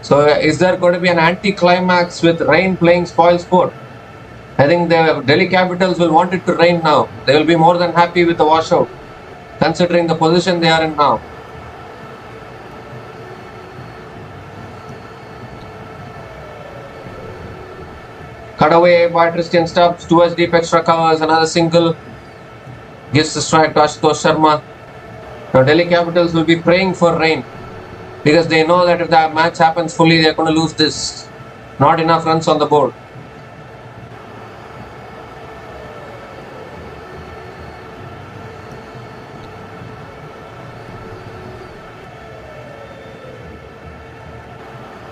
So is there going to be an anti-climax with rain playing spoil sport? I think the Delhi Capitals will want it to rain now. They will be more than happy with the washout, considering the position they are in now. Cut away by Tristan Stubbs towards deep extra covers. Another single. Gives the strike to Ashutosh Sharma. Now Delhi Capitals will be praying for rain, because they know that if the match happens fully, they are going to lose this. Not enough runs on the board.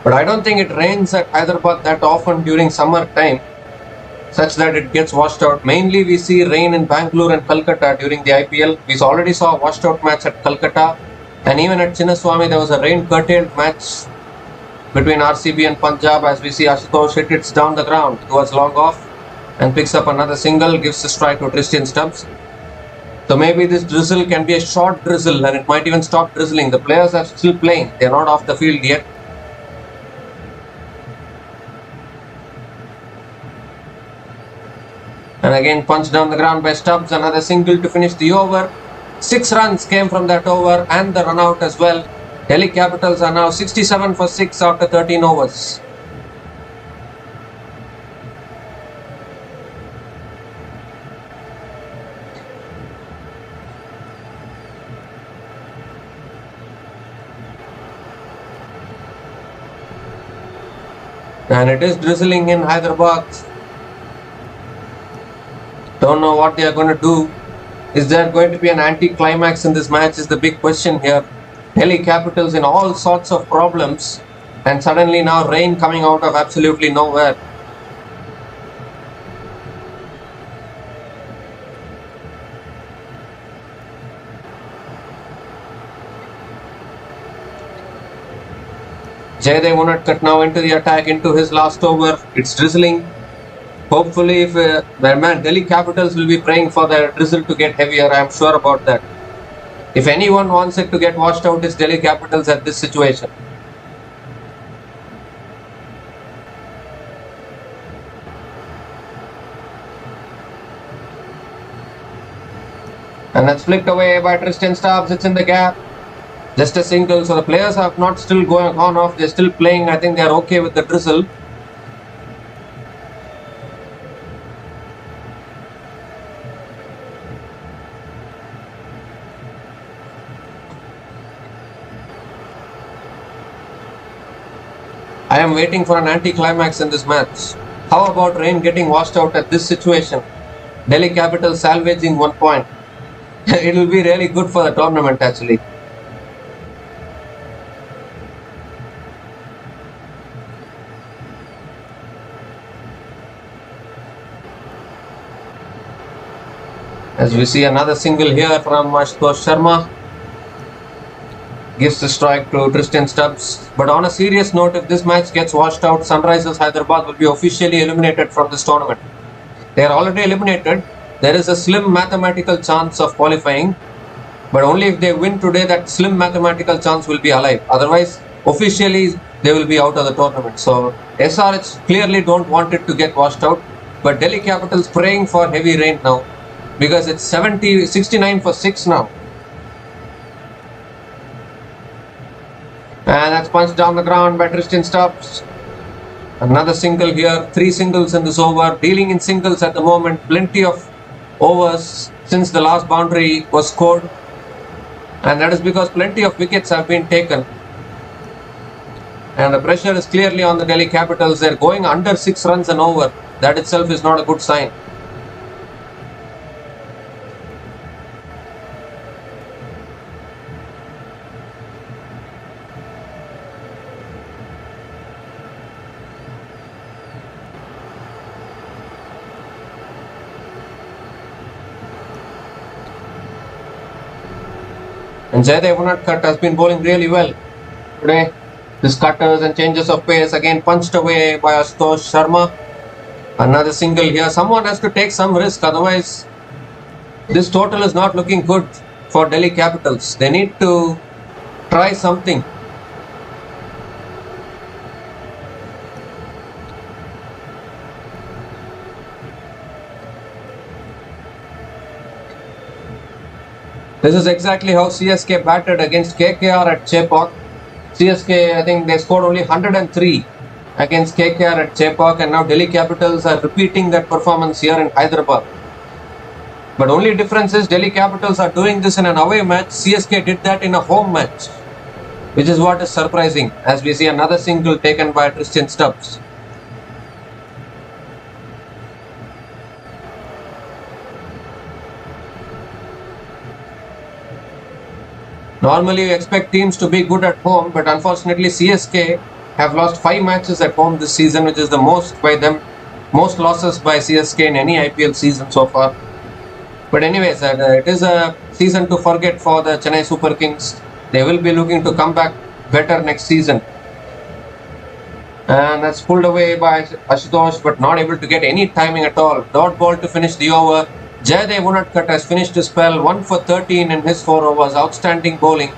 But I don't think it rains at Hyderabad that often during summer time, such that it gets washed out. Mainly we see rain in Bangalore and Calcutta during the IPL. We already saw a washed out match at Calcutta. And even at Chinnaswamy, there was a rain-curtailed match between RCB and Punjab, as we see Ashutosh hit it down the ground towards long off and picks up another single, gives the strike to Tristan Stubbs. So maybe this drizzle can be a short drizzle and it might even stop drizzling. The players are still playing. They are not off the field yet. And again punched down the ground by Stubbs. Another single to finish the over. 6 runs came from that over and the run out as well. Delhi Capitals are now 67 for 6 after 13 overs. And it is drizzling in Hyderabad. Don't know what they are going to do. Is there going to be an anti-climax in this match is the big question here. Delhi Capitals in all sorts of problems, and suddenly now rain coming out of absolutely nowhere. Jaydev Unadkat now into the attack, into his last over. It's drizzling. Hopefully, if Delhi Capitals will be praying for the drizzle to get heavier. I am sure about that. If anyone wants it to get washed out, it's Delhi Capitals at this situation. And that's flicked away by Tristan Stubbs. It's in the gap. Just a single. So the players have not still gone off. They're still playing. I think they're okay with the drizzle. I am waiting for an anti-climax in this match. How about rain getting washed out at this situation? Delhi Capitals salvaging 1 point. It will be really good for the tournament actually. As we see another single here from Ashutosh Sharma. Gives the strike to Tristan Stubbs. But on a serious note, if this match gets washed out, Sunrisers Hyderabad will be officially eliminated from this tournament. They are already eliminated. There is a slim mathematical chance of qualifying, but only if they win today that slim mathematical chance will be alive. Otherwise, officially they will be out of the tournament. So SRH clearly don't want it to get washed out, but Delhi Capitals praying for heavy rain now, because it's 69 for 6 now. punched down the ground by Tristan Stubbs. Another single here, 3 singles in this over. Dealing in singles at the moment, plenty of overs since the last boundary was scored. And that is because plenty of wickets have been taken. And the pressure is clearly on the Delhi Capitals. They're going under 6 runs and over. That itself is not a good sign. And Jaydev Unadkat has been bowling really well today. His cutters and changes of pace again punched away by Ashutosh Sharma. Another single here. Someone has to take some risk, otherwise this total is not looking good for Delhi Capitals. They need to try something. This is exactly how CSK batted against KKR at Chepauk. CSK, I think they scored only 103 against KKR at Chepauk, and now Delhi Capitals are repeating that performance here in Hyderabad. But only difference is Delhi Capitals are doing this in an away match. CSK did that in a home match, which is what is surprising, as we see another single taken by Tristan Stubbs. Normally you expect teams to be good at home, but unfortunately CSK have lost 5 matches at home this season, which is the most by them, most losses by CSK in any IPL season so far. But anyways, it is a season to forget for the Chennai Super Kings. They will be looking to come back better next season. And that's pulled away by Ashutosh, but not able to get any timing at all. Dot ball to finish the over. Jaydev Unadkat has finished his spell, 1 for 13 in his 4 overs. Outstanding bowling.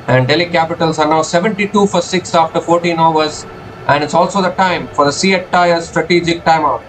And Delhi Capitals are now 72 for 6 after 14 overs. And it's also the time for the Seat Tyres strategic timeout.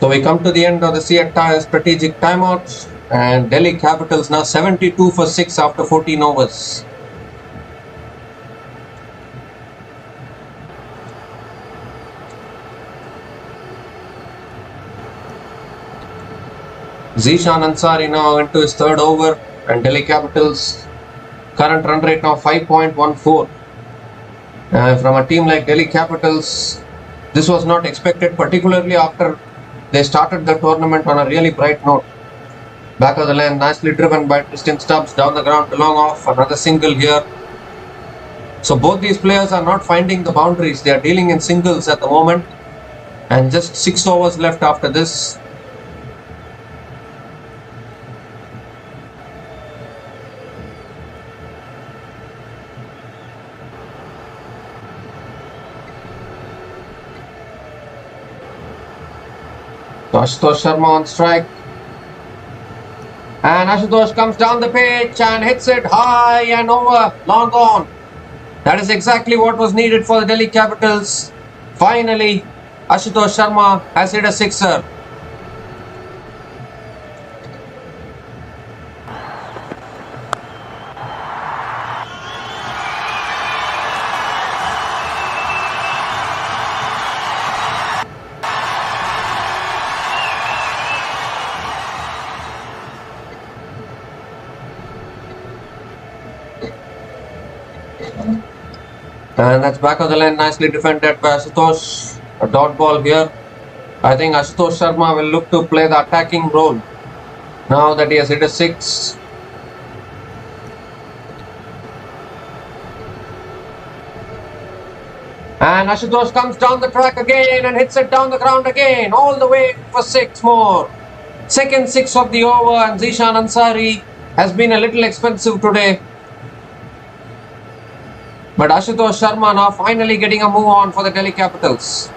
So we come to the end of the strategic timeout, and Delhi Capitals now 72 for 6 after 14 overs. Zishan Ansari now into his third over, and Delhi Capitals current run rate now 5.14. From a team like Delhi Capitals, this was not expected, particularly after they started the tournament on a really bright note. Back of the lane, nicely driven by Tristan Stubbs, down the ground to long off, another single here. So both these players are not finding the boundaries, they are dealing in singles at the moment, and just 6 overs left after this. So Ashutosh Sharma on strike, and Ashutosh comes down the pitch and hits it high and over, long gone. That is exactly what was needed for the Delhi Capitals. Finally, Ashutosh Sharma has hit a sixer. And that's back of the line, nicely defended by Ashutosh. A dot ball here. I think Ashutosh Sharma will look to play the attacking role now that he has hit a 6. And Ashutosh comes down the track again and hits it down the ground again, all the way for 6 more. Second 6 of the over, and Zishan Ansari has been a little expensive today. But Ashutosh Sharma now finally getting a move on for the Delhi Capitals.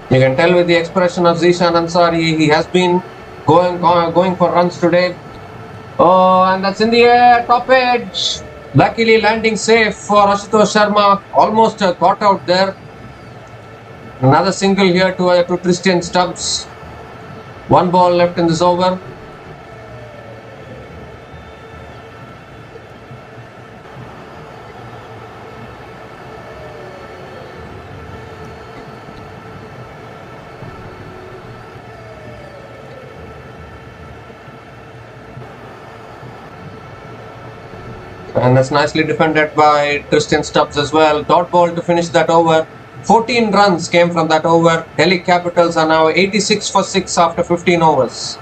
You can tell with the expression of Zishan Ansari, he has been going for runs today. Oh, and that's in the air, top edge. Luckily landing safe for Ashutosh Sharma. Almost caught out there. Another single here to Tristan Stubbs. 1 ball left in this over. And that's nicely defended by Tristan Stubbs as well. Dot ball to finish that over. 14 runs came from that over. Delhi Capitals are now 86 for 6 after 15 overs.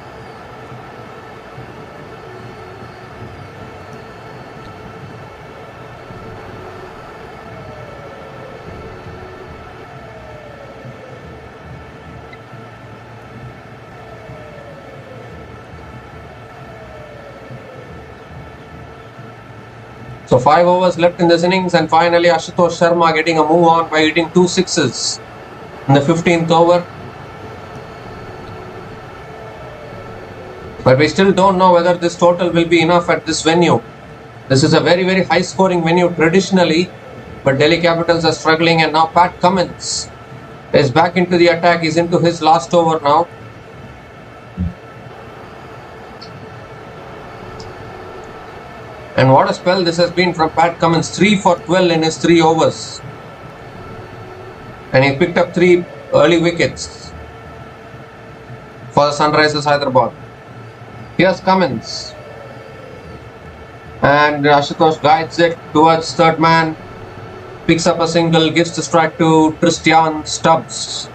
So 5 overs left in this innings, and finally Ashutosh Sharma getting a move on by hitting 2 sixes in the 15th over. But we still don't know whether this total will be enough at this venue. This is a very, very high scoring venue traditionally, but Delhi Capitals are struggling, and now Pat Cummins is back into the attack. He's into his last over now. And what a spell this has been from Pat Cummins. 3 for 12 in his 3 overs. And he picked up 3 early wickets for the Sunrisers Hyderabad. Here's Cummins. And Ashutosh guides it towards third man. Picks up a single, gives the strike to Tristan Stubbs.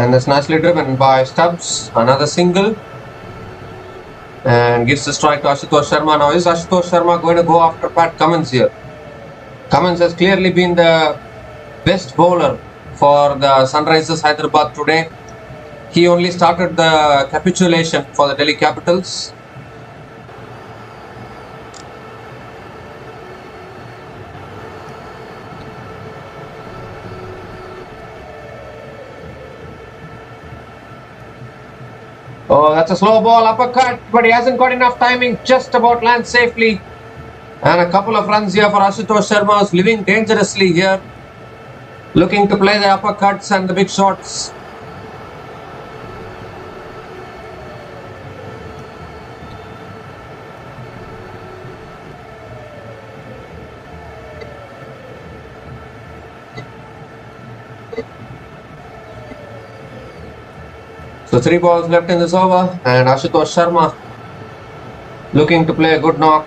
And that's nicely driven by Stubbs. Another single. And gives the strike to Ashutosh Sharma. Now is Ashutosh Sharma going to go after Pat Cummins here? Cummins has clearly been the best bowler for the Sunrisers Hyderabad today. He only started the capitulation for the Delhi Capitals. Oh, that's a slow ball, uppercut, but he hasn't got enough timing, just about lands safely. And a couple of runs here for Ashutosh Sharma, who's living dangerously here, looking to play the uppercuts and the big shots. So 3 balls left in this over, and Ashutosh Sharma looking to play a good knock.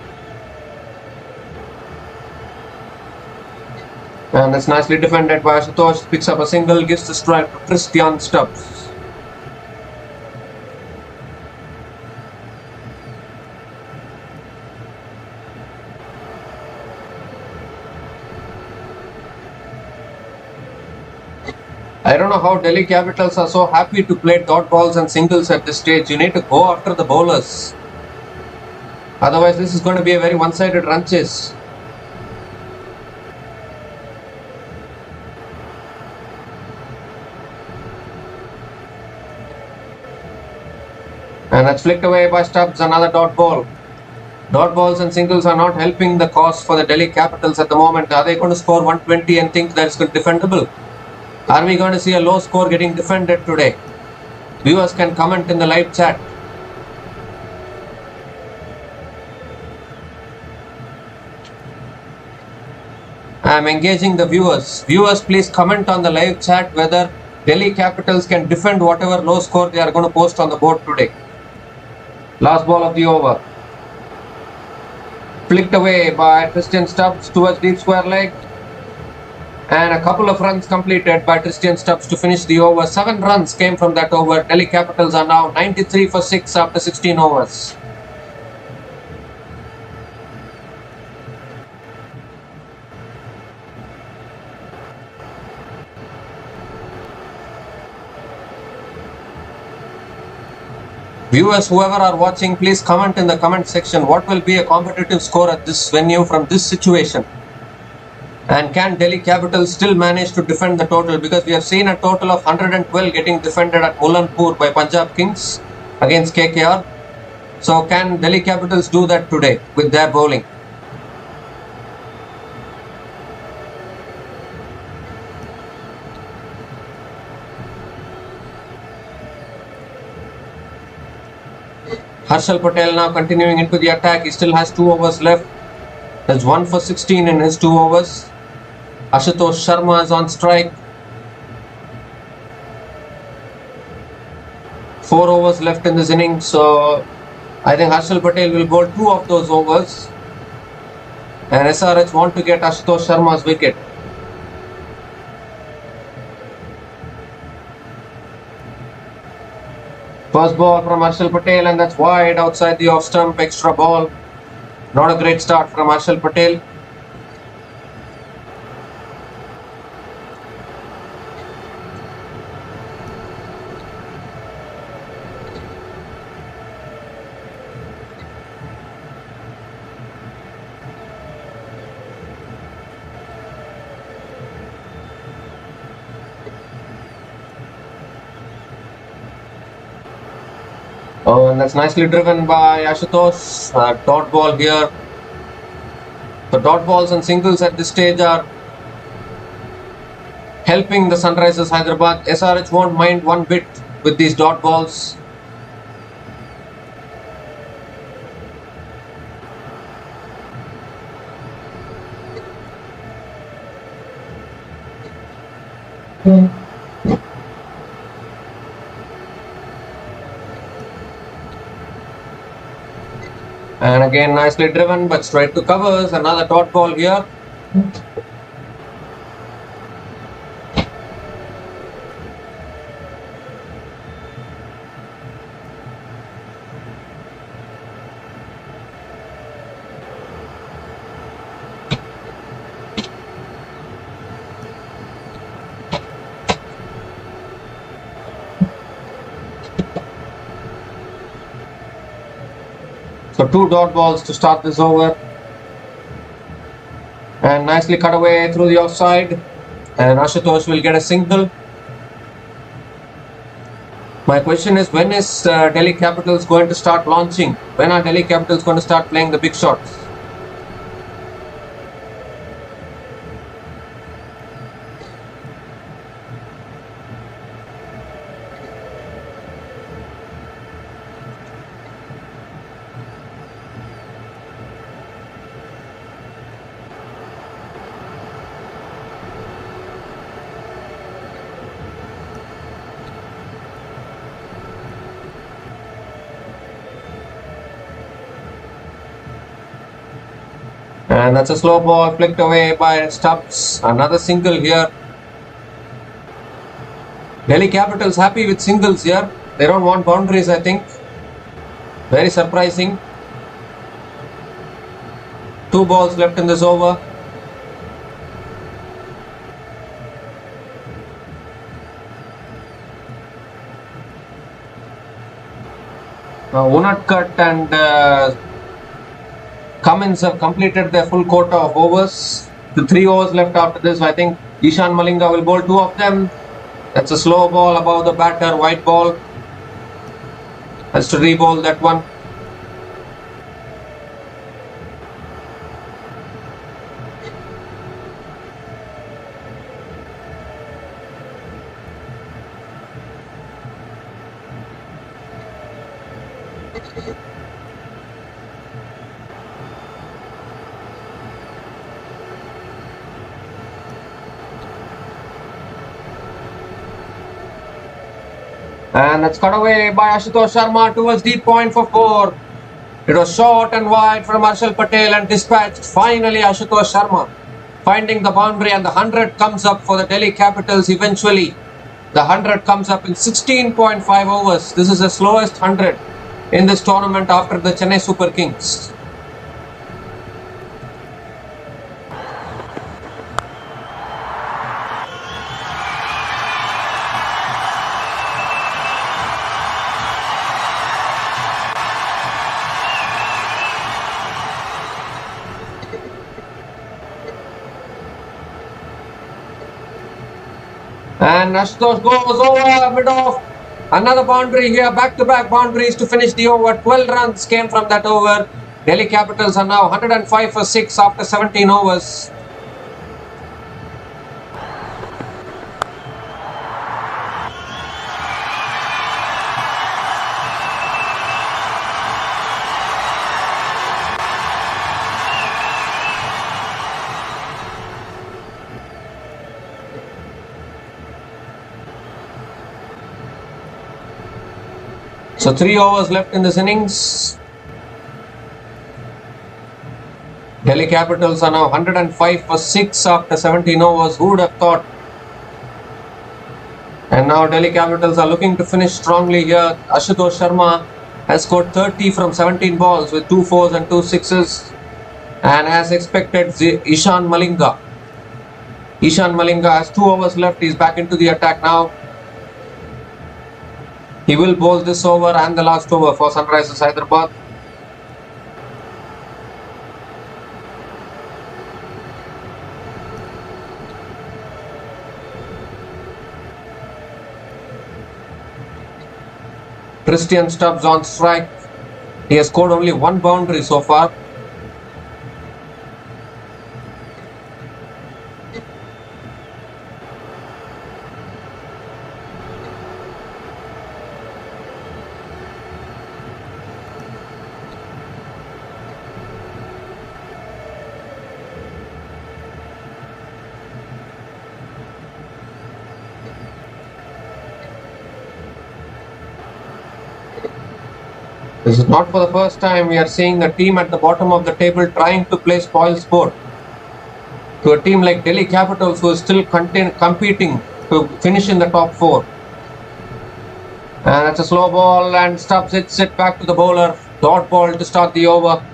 And that's nicely defended by Ashutosh. Picks up a single, gives the strike to Christian Stubbs. I don't know how Delhi Capitals are so happy to play dot balls and singles at this stage. You need to go after the bowlers. Otherwise, this is going to be a very one-sided run chase. And that's flicked away by Stubbs, another dot ball. Dot balls and singles are not helping the cause for the Delhi Capitals at the moment. Are they going to score 120 and think that's defendable? Are we going to see a low score getting defended today? Viewers can comment in the live chat. I am engaging the viewers. Viewers, please comment on the live chat whether Delhi Capitals can defend whatever low score they are going to post on the board today. Last ball of the over. Flicked away by Christian Stubbs towards deep square leg. And a couple of runs completed by Christian Stubbs to finish the over. 7 runs came from that over. Delhi Capitals are now 93 for 6 after 16 overs. Viewers, whoever are watching, please comment in the comment section what will be a competitive score at this venue from this situation. And can Delhi Capitals still manage to defend the total? Because we have seen a total of 112 getting defended at Mullanpur by Punjab Kings against KKR. So can Delhi Capitals do that today with their bowling? Harshal Patel now continuing into the attack. He still has 2 overs left. That's 1 for 16 in his 2 overs. Ashutosh Sharma is on strike. 4 overs left in this inning, so I think Harshal Patel will bowl 2 of those overs. And SRH want to get Ashutosh Sharma's wicket. First ball from Harshal Patel, and that's wide outside the off stump. Extra ball. Not a great start from Harshal Patel. Oh, and that's nicely driven by Ashutosh. Dot ball here. So dot balls and singles at this stage are helping the Sunrisers Hyderabad. SRH won't mind one bit with these dot balls. And again nicely driven, but straight to covers. Another dot ball here. So 2 dot balls to start this over. And nicely cut away through the offside. And Ashutosh will get a single. My question is, when is Delhi Capitals going to start launching? When are Delhi Capitals going to start playing the big shots? And that's a slow ball flicked away by Stubbs. Another single here. Delhi Capitals happy with singles here. They don't want boundaries, I think. Very surprising. 2 balls left in this over. Unatkat and Cummins have completed their full quota of overs. The 3 overs left after this. I think Ishan Malinga will bowl 2 of them. That's a slow ball above the batter, white ball. Has to re-bowl that one. And that's cut away by Ashutosh Sharma towards deep point for 4. It was short and wide from Harshal Patel and dispatched. Finally, Ashutosh Sharma finding the boundary, and the 100 comes up for the Delhi Capitals eventually. The 100 comes up in 16.5 overs. This is the slowest 100 in this tournament after the Chennai Super Kings. And Ashutosh goes over mid-off. Another boundary here, back-to-back boundaries to finish the over. 12 runs came from that over. Delhi Capitals are now 105 for 6 after 17 overs. So 3 overs left in this innings. Delhi Capitals are now 105 for 6 after 17 overs. Who would have thought? And now Delhi Capitals are looking to finish strongly here. Ashutosh Sharma has scored 30 from 17 balls with 2 fours and 2 sixes. And as expected, Ishan Malinga has 2 overs left. He's back into the attack now. He will bowl this over and the last over for Sunrisers Hyderabad. Christian Stubbs on strike. He has scored only 1 boundary so far. This is not for the first time we are seeing the team at the bottom of the table trying to play spoil sport to a team like Delhi Capitals, who is still competing to finish in the top 4. And that's a slow ball, and Stubbs hits it back to the bowler. Dot ball to start the over.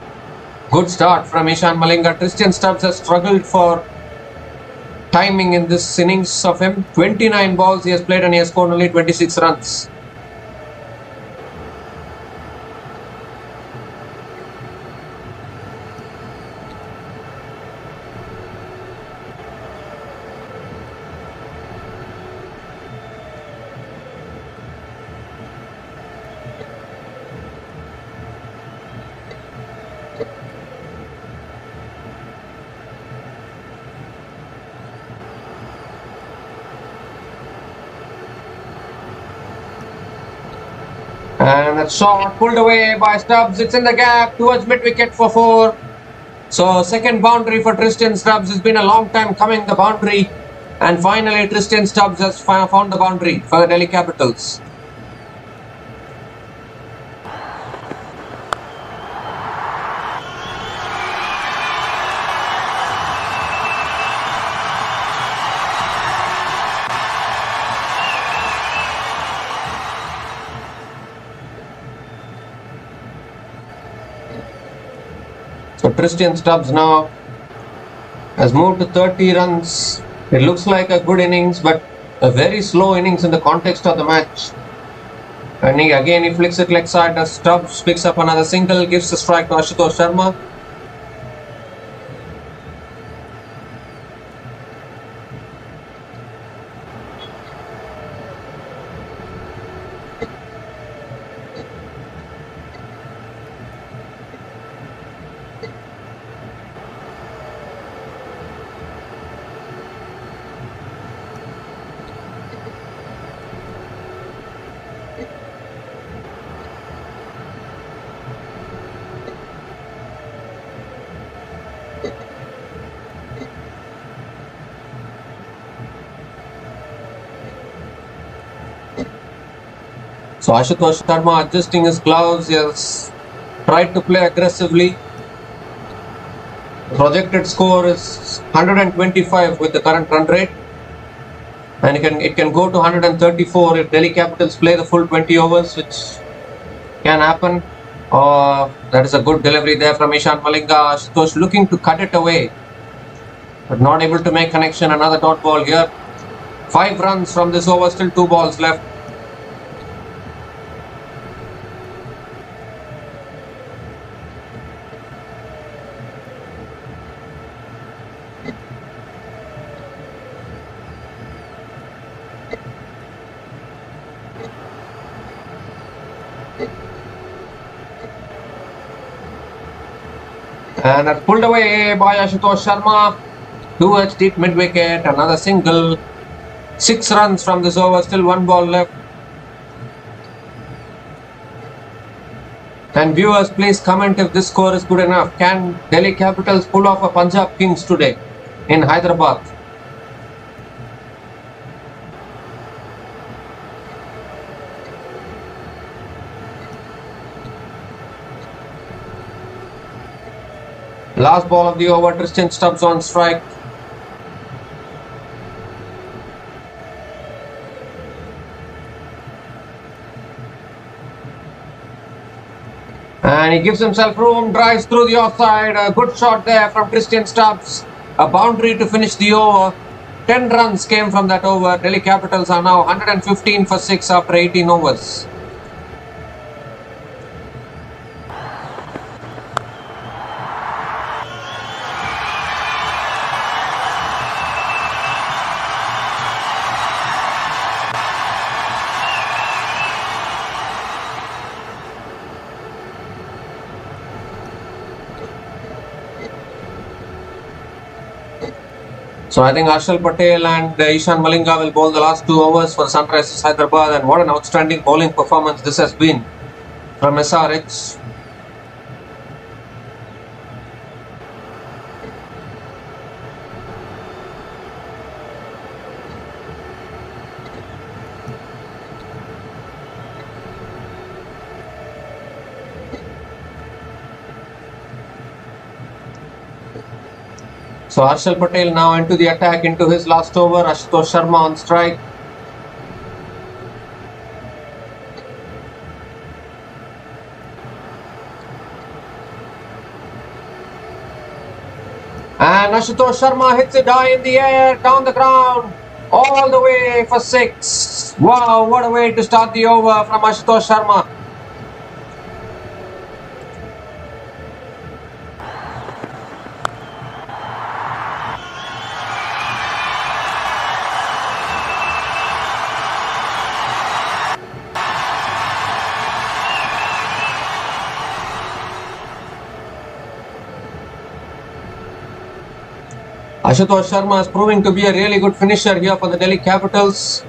Good start from Ishan Malinga. Christian Stubbs has struggled for timing in this innings of him. 29 balls he has played and he has scored only 26 runs. And that shot pulled away by Stubbs. It's in the gap towards mid-wicket for 4. So second boundary for Tristan Stubbs. It's been a long time coming, the boundary. And finally Tristan Stubbs has found the boundary for the Delhi Capitals. So Tristan Stubbs now has moved to 30 runs. It looks like a good innings, but a very slow innings in the context of the match. And he flicks it leg side as Stubbs picks up another single, gives the strike to Ashutosh Sharma. So Ashutosh Sharma adjusting his gloves, he has tried to play aggressively. The projected score is 125 with the current run rate. And it can go to 134 if Delhi Capitals play the full 20 overs, which can happen. That is a good delivery there from Ishan Malinga. Ashutosh looking to cut it away, but not able to make connection. Another dot ball here. 5 runs from this over, still 2 balls left. And that pulled away by Ashutosh Sharma towards deep mid-wicket. Another single. 6 runs from this over, still 1 ball left. And viewers, please comment if this score is good enough. Can Delhi Capitals pull off a Punjab Kings today in Hyderabad? Last ball of the over, Tristan Stubbs on strike. And he gives himself room, drives through the offside. A good shot there from Tristan Stubbs. A boundary to finish the over. 10 runs came from that over. Delhi Capitals are now 115 for 6 after 18 overs. So I think Harshal Patel and Ishan Malinga will bowl the last 2 overs for Sunrisers Hyderabad, and what an outstanding bowling performance this has been from SRH. So Harshal Patel now into the attack, into his last over. Ashutosh Sharma on strike. And Ashutosh Sharma hits it high in the air, down the ground, all the way for 6. Wow, what a way to start the over from Ashutosh Sharma. Ashutosh Sharma is proving to be a really good finisher here for the Delhi Capitals.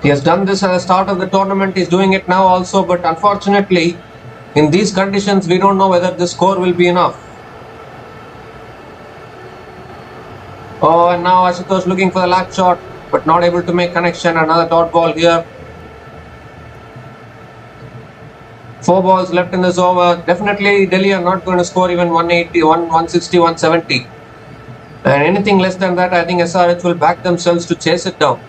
He has done this at the start of the tournament. He's doing it now also, but unfortunately, in these conditions, we don't know whether the score will be enough. Oh, and now Ashutosh looking for the lap shot, but not able to make connection. Another dot ball here. 4 balls left in this over. Definitely Delhi are not going to score even 180, 160, 170. And anything less than that, I think SRH will back themselves to chase it down.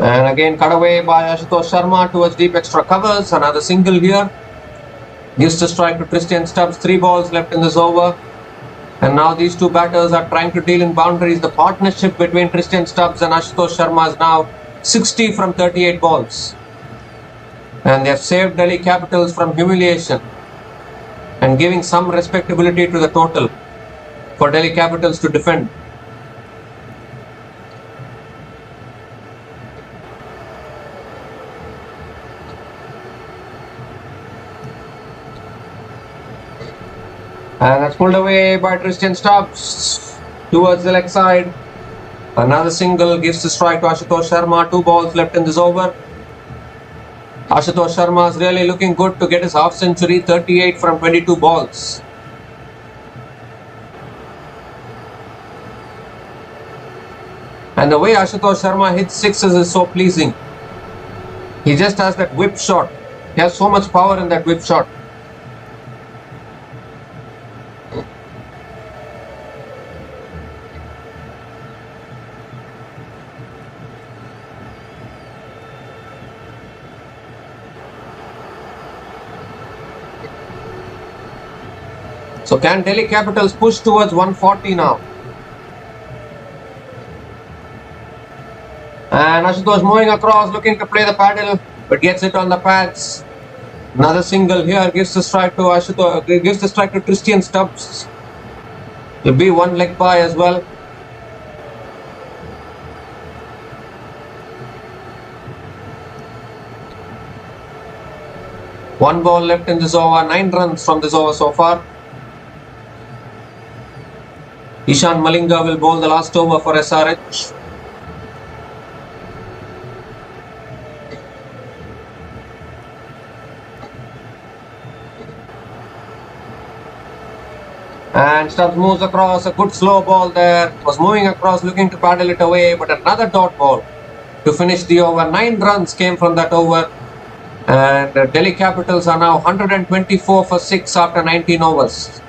And again cut away by Ashutosh Sharma towards deep extra covers. Another single here. Gives the strike to Tristan Stubbs. 3 balls left in this over. And now these two batters are trying to deal in boundaries. The partnership between Tristan Stubbs and Ashutosh Sharma is now 60 from 38 balls. And they have saved Delhi Capitals from humiliation and giving some respectability to the total for Delhi Capitals to defend. And that's pulled away by Tristan Stubbs towards the leg side. Another single gives the strike to Ashutosh Sharma. 2 balls left in this over. Ashutosh Sharma is really looking good to get his half century, 38 from 22 balls. And the way Ashutosh Sharma hits sixes is so pleasing. He just has that whip shot. He has so much power in that whip shot. So can Delhi Capitals push towards 140 now? And Ashutosh moving across, looking to play the paddle, but gets it on the pads. Another single here gives the strike to Ashutosh, gives the strike to Tristan Stubbs. Will be 1 leg by as well. One ball left in this over, 9 runs from this over so far. Ishan Malinga will bowl the last over for SRH. And Stubbs moves across, a good slow ball there. Was moving across, looking to paddle it away, but another dot ball to finish the over. 9 runs came from that over. And Delhi Capitals are now 124 for 6 after 19 overs.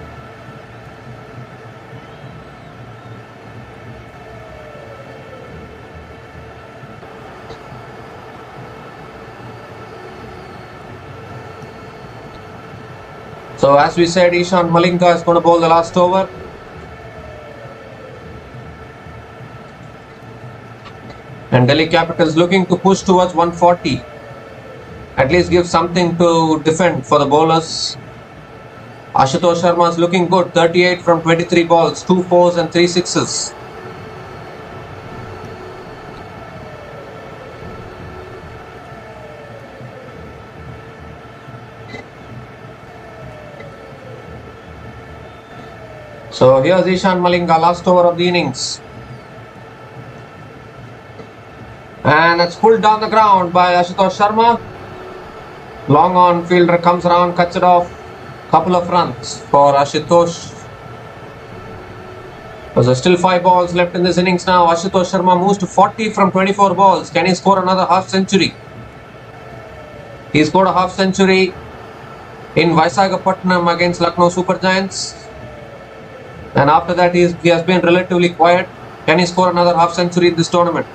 So as we said, Ishan Malinga is going to bowl the last over. And Delhi Capitals looking to push towards 140. At least give something to defend for the bowlers. Ashutosh Sharma is looking good. 38 from 23 balls. 2 fours and 3 sixes. So here's Ishan Malinga, last over of the innings. And it's pulled down the ground by Ashutosh Sharma. Long on, fielder comes around, cuts it off. Couple of runs for Ashutosh. There's still 5 balls left in this innings now. Ashutosh Sharma moves to 40 from 24 balls. Can he score another half century? He scored a half century in Visakhapatnam against Lucknow Super Giants. And after that he has been relatively quiet. Can he score another half century in this tournament?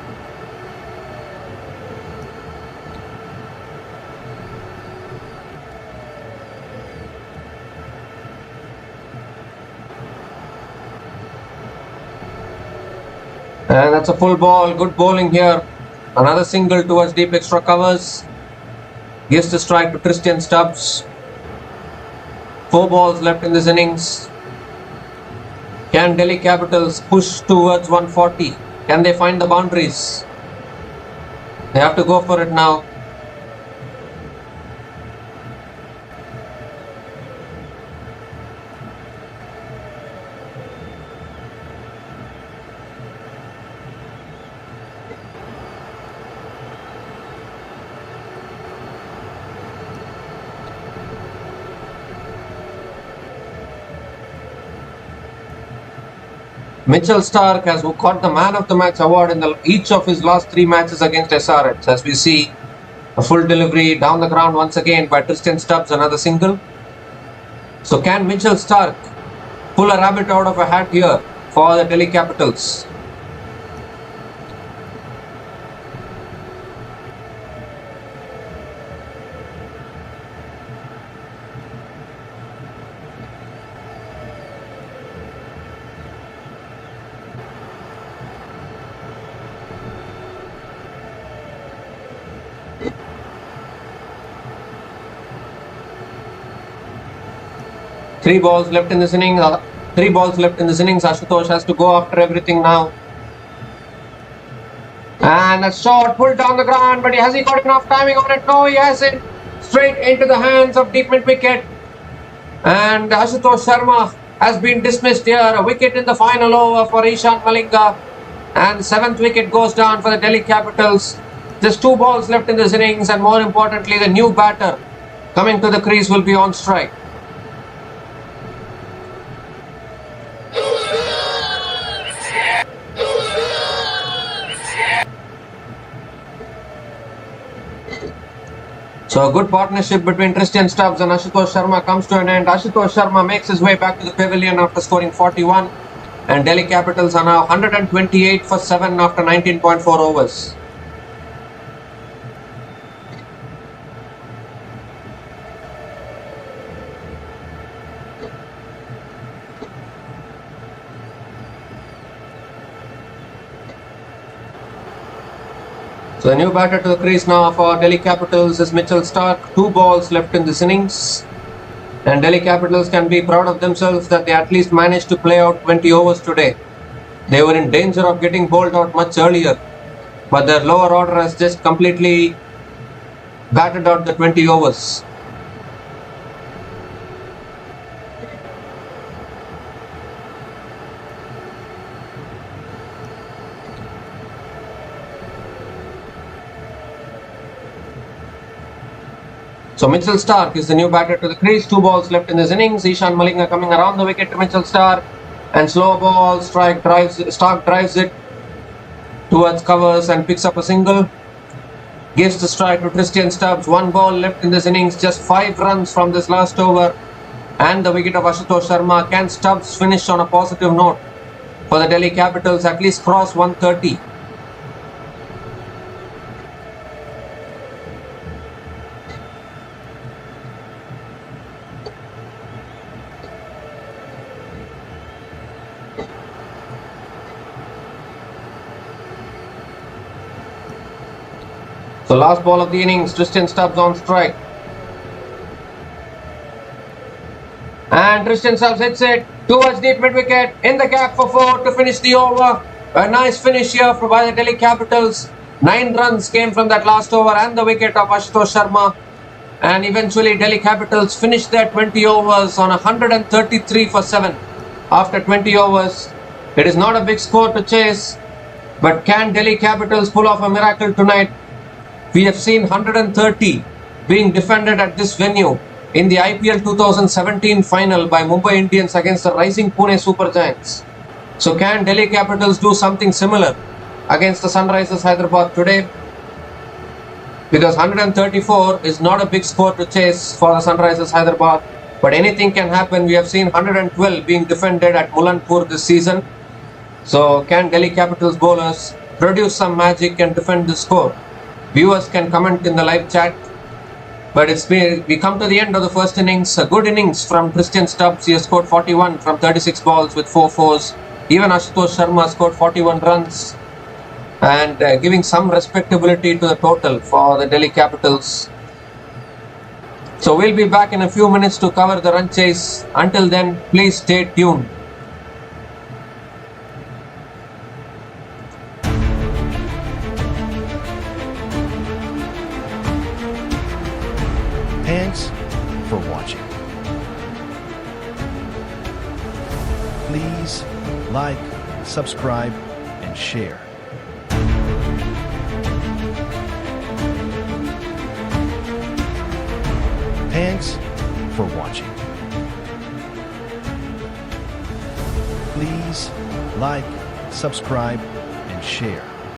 And that's a full ball. Good bowling here. Another single towards deep extra covers. Gives the strike to Tristan Stubbs. 4 balls left in this innings. Can Delhi Capitals push towards 140? Can they find the boundaries? They have to go for it now. Mitchell Starc has got the Man of the Match award in each of his last 3 matches against SRH. As we see, a full delivery down the ground once again by Tristan Stubbs, another single. So can Mitchell Starc pull a rabbit out of a hat here for the Delhi Capitals? Three balls left in this inning. Ashutosh has to go after everything now. And a shot pulled down the ground, but has he got enough timing on it? No, he hasn't. Straight into the hands of deep mid wicket. And Ashutosh Sharma has been dismissed here. A wicket in the final over for Ishan Malinga. And the 7th wicket goes down for the Delhi Capitals. Just 2 balls left in this innings, and more importantly, the new batter coming to the crease will be on strike. So a good partnership between Tristan Stubbs and Ashutosh Sharma comes to an end. Ashutosh Sharma makes his way back to the pavilion after scoring 41. And Delhi Capitals are now 128 for 7 after 19.4 overs. So the new batter to the crease now for Delhi Capitals is Mitchell Starc. 2 balls left in this innings. And Delhi Capitals can be proud of themselves that they at least managed to play out 20 overs today. They were in danger of getting bowled out much earlier, but their lower order has just completely batted out the 20 overs. So Mitchell Starc is the new batter to the crease. 2 balls left in this innings. Ishan Malinga coming around the wicket to Mitchell Starc, and slow ball. Starc drives it towards covers and picks up a single. Gives the strike to Tristan Stubbs. 1 ball left in this innings. Just 5 runs from this last over, and the wicket of Ashutosh Sharma. Can Stubbs finish on a positive note for the Delhi Capitals? At least cross 130. So last ball of the innings, Tristan Stubbs on strike. And Tristan Stubbs hits it towards deep mid wicket, in the gap for 4 to finish the over. A nice finish here by the Delhi Capitals. 9 runs came from that last over and the wicket of Ashutosh Sharma. And eventually Delhi Capitals finished their 20 overs on 133 for 7 after 20 overs. It is not a big score to chase, but can Delhi Capitals pull off a miracle tonight? We have seen 130 being defended at this venue in the IPL 2017 final by Mumbai Indians against the rising Pune Super Giants. So can Delhi Capitals do something similar against the Sunrisers Hyderabad today? Because 134 is not a big score to chase for the Sunrisers Hyderabad, but anything can happen. We have seen 112 being defended at Mulanpur this season. So can Delhi Capitals bowlers produce some magic and defend the score? Viewers can comment in the live chat. But we come to the end of the first innings. A good innings from Tristan Stubbs. He has scored 41 from 36 balls with 4 fours. Even Ashutosh Sharma scored 41 runs and giving some respectability to the total for the Delhi Capitals. So we'll be back in a few minutes to cover the run chase. Until then, please stay tuned. for watching. Please like, subscribe, and share. Thanks for watching. Please like, subscribe, and share.